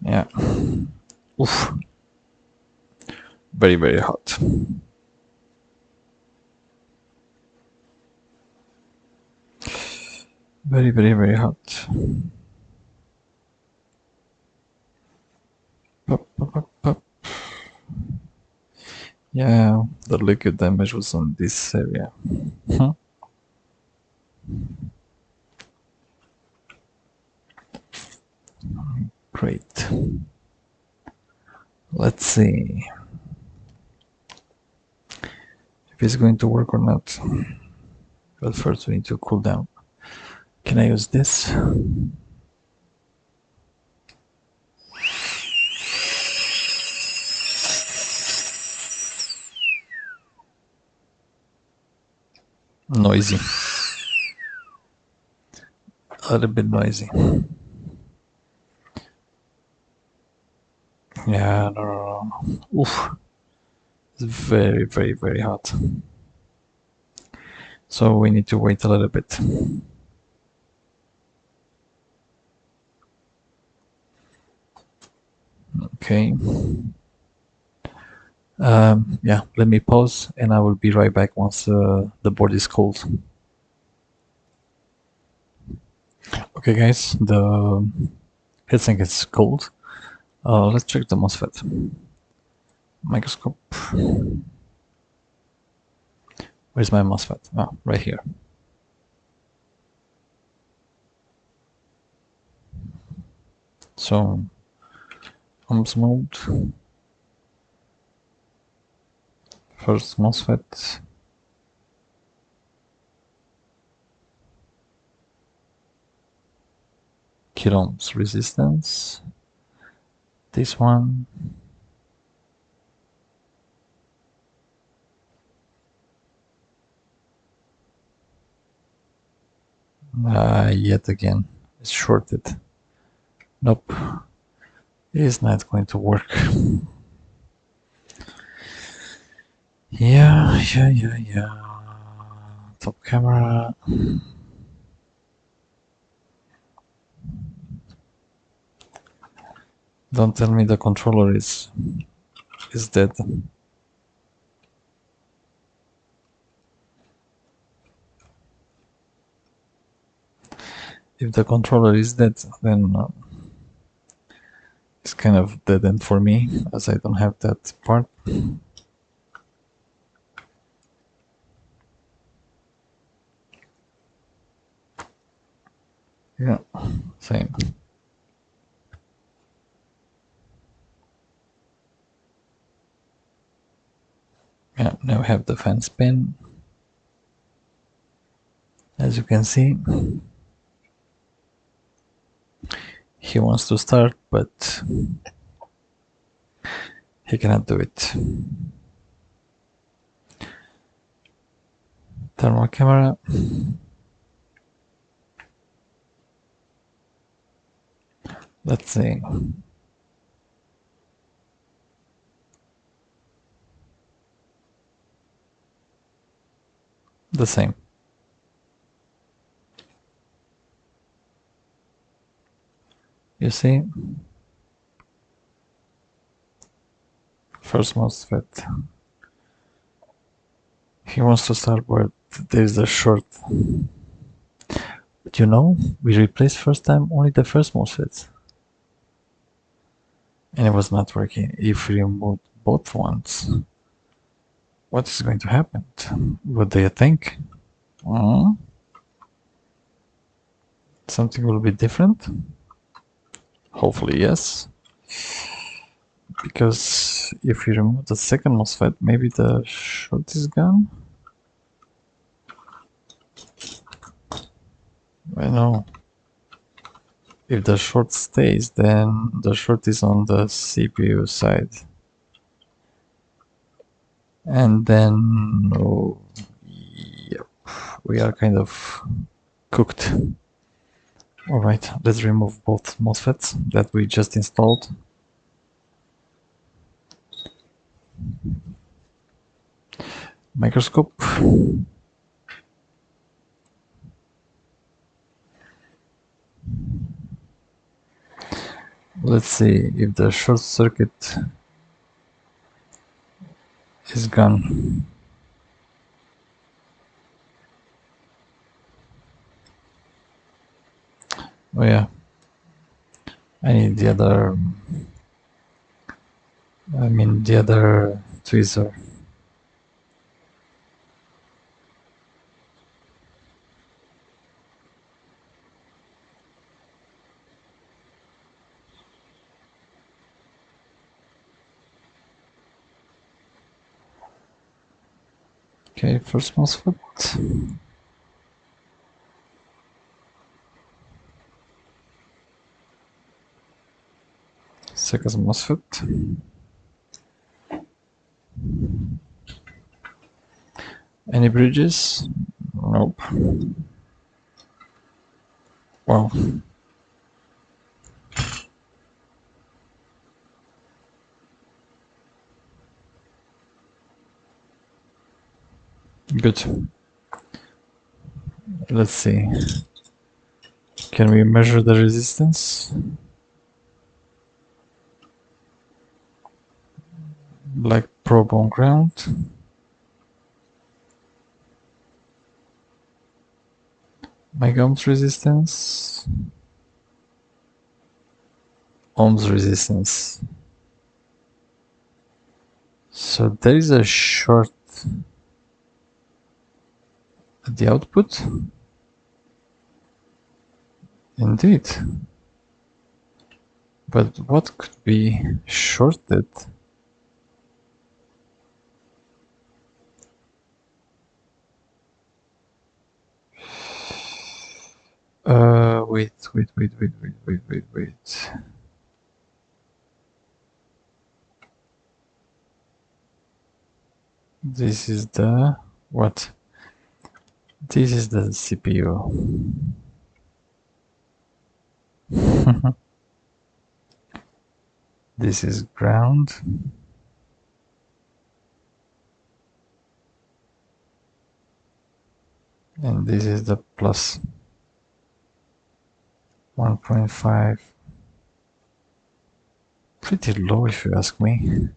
Yeah. Oof. Very, very hot. Very, very, very hot. Pop, pop, pop, pop. Yeah, the liquid damage was on this area. Great. Let's see if it's going to work or not. But first we need to cool down. Can I use this? Noisy. A little bit noisy. Yeah, no. Oof. It's very, very, very hot. So we need to wait a little bit. Okay. Yeah, let me pause and I will be right back once the board is cooled. Okay, guys, the heatsink is cold. Let's check the MOSFET. Microscope. Where's my MOSFET? Ah, right here. So, OMS mode. First MOSFET. Kiloohms resistance. This one. Yet again, it's shorted. Nope, it is not going to work. Yeah. Top camera. Don't tell me the controller is dead. If the controller is dead, then it's kind of dead end for me, as I don't have that part. Yeah, same. Yeah, now we have the fan spin. As you can see, he wants to start, but he cannot do it. Thermal camera. Let's see. the same. You see, first MOSFET. He wants to start where there's a short. But you know, we replaced first time only the first MOSFET. And it was not working. If we remove both ones, what is going to happen? What do you think? Something will be different? Hopefully, yes. Because if we remove the second MOSFET, maybe the short is gone? I know. If the short stays, then the short is on the CPU side. And then, oh, yep, we are kind of cooked. Alright, let's remove both MOSFETs that we just installed. Microscope. Let's see if the short circuit is gone. Oh yeah, I need the other, the other tweezer. Okay, first MOSFET. Second MOSFET. Any bridges? Nope. Wow. Good. Let's see. Can we measure the resistance? Black probe on ground. Megohms resistance. Ohms resistance. So there is a short at the output. Indeed. But what could be shorted? Wait. This is the what? This is the CPU. This is ground. And this is the plus 1.5. Pretty low if you ask me.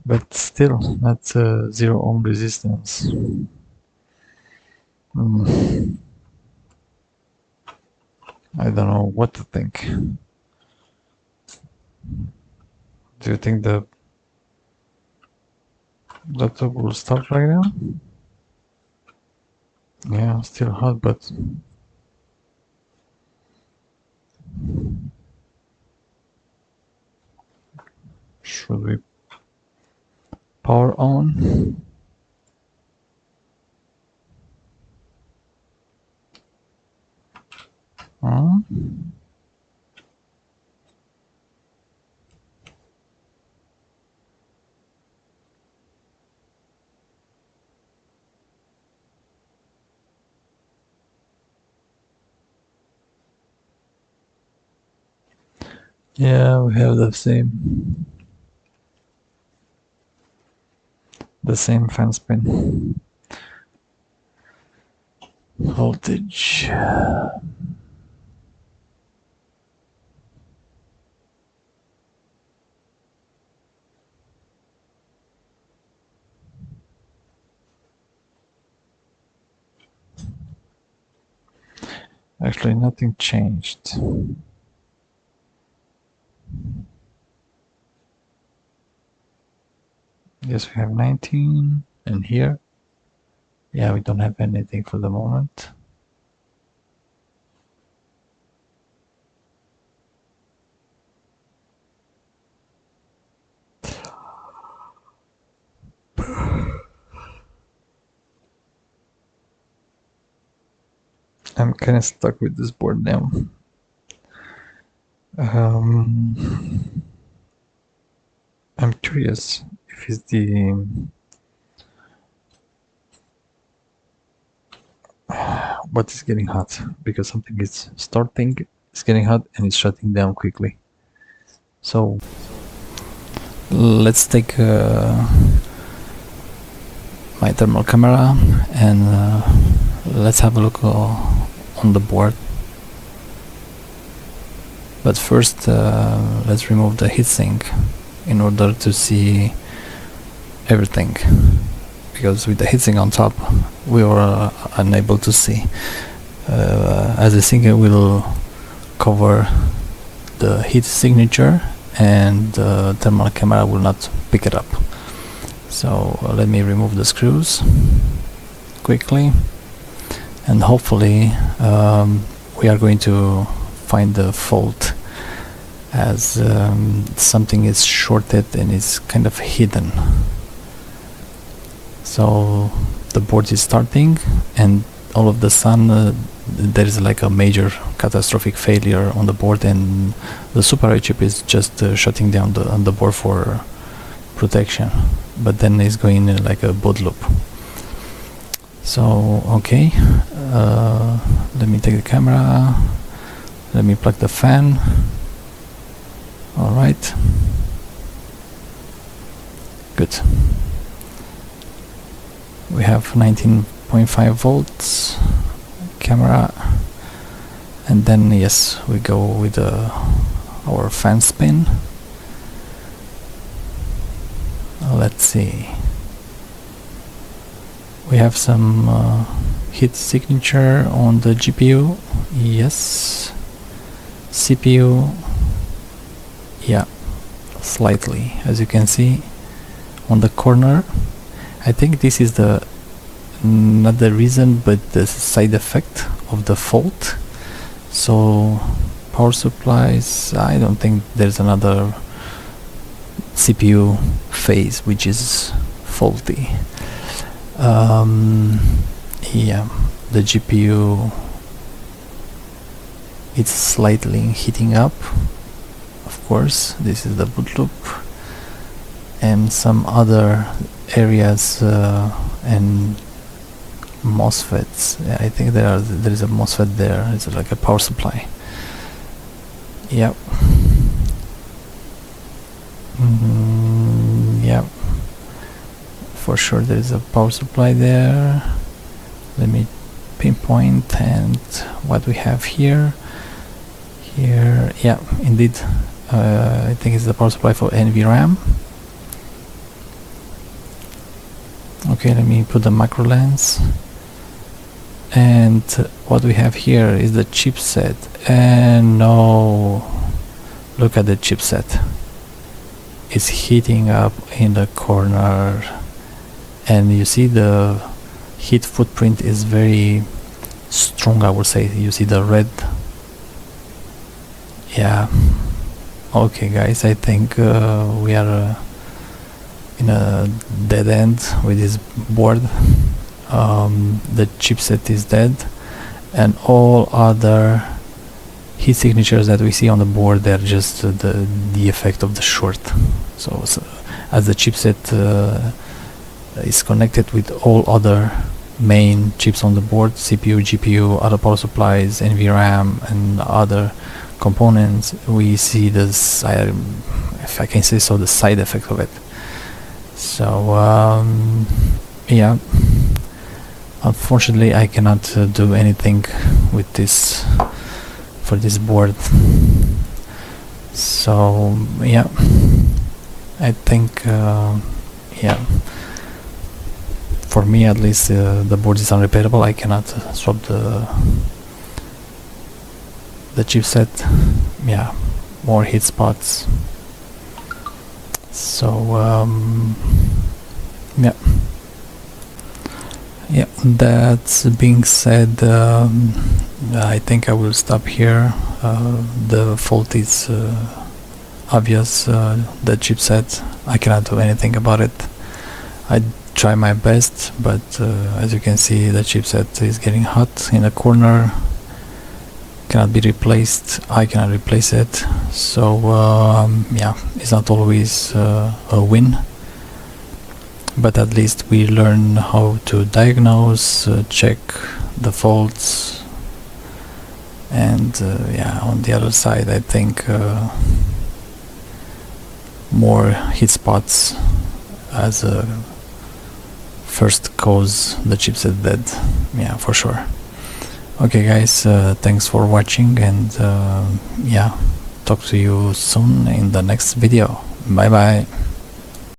But still, not 0 ohm resistance. I don't know what to think. Do you think the laptop will start right now? Yeah, still hot, but should we power on? Yeah, we have the same fan spin. voltage. Actually, nothing changed. Yes, we have 19, and here, yeah, we don't have anything for the moment. I'm kind of stuck with this board now. I'm curious if it's what is getting hot, because something is starting, it's getting hot, and it's shutting down quickly. So let's take my thermal camera and let's have a look on the board. But first, let's remove the heatsink in order to see everything, because with the heatsink on top we were unable to see. As the sinker will cover the heat signature and the thermal camera will not pick it up. So let me remove the screws quickly, and hopefully we are going to find the fault, as something is shorted and is kind of hidden. So the board is starting, and all of the sudden there is like a major catastrophic failure on the board, and the Super chip is just shutting down the board for protection, but then it's going like a boot loop. So okay, let me take the camera, let me plug the fan. All right, good. We have 19.5 volts camera, and then yes, we go with our fan spin. Let's see, we have some heat signature on the GPU, yes. CPU, yeah, slightly, as you can see on the corner. I think this is not the reason, but the side effect of the fault. So power supplies, I don't think there's another CPU phase which is faulty. Yeah, the GPU, it's slightly heating up, of course. This is the boot loop, and some other areas and MOSFETs. I think there is a MOSFET there. It's like a power supply. Yep. Yep. For sure there is a power supply there. Let me pinpoint and what we have here. Here, yeah, indeed. I think it's the power supply for NVRAM. Okay, let me put the macro lens. And what we have here is the chipset. And no, look at the chipset. It's heating up in the corner. And you see the heat footprint is very strong, I would say. You see the red. Yeah. Okay, guys, I think we are in a dead end with this board. The chipset is dead, and all other heat signatures that we see on the board, they're just the effect of the short. So as the chipset is connected with all other main chips on the board, CPU, GPU, other power supplies, NVRAM, and other components, we see this, if I can say so, the side effect of it. So yeah, Unfortunately, I cannot do anything with this for this board. So yeah, I think yeah, for me at least, the board is unrepairable. I cannot swap the chipset. Yeah, more heat spots. So yeah. Yeah, that being said, I think I will stop here. The fault is obvious. The chipset, I cannot do anything about it. I try my best, but as you can see, the chipset is getting hot in a corner. Cannot be replaced. I cannot replace it. So yeah, it's not always a win. But at least we learn how to diagnose, check the faults, and yeah, on the other side I think more heat spots as a first cause the chipset dead. Yeah, for sure. Okay guys, thanks for watching, and yeah, talk to you soon in the next video. Bye bye.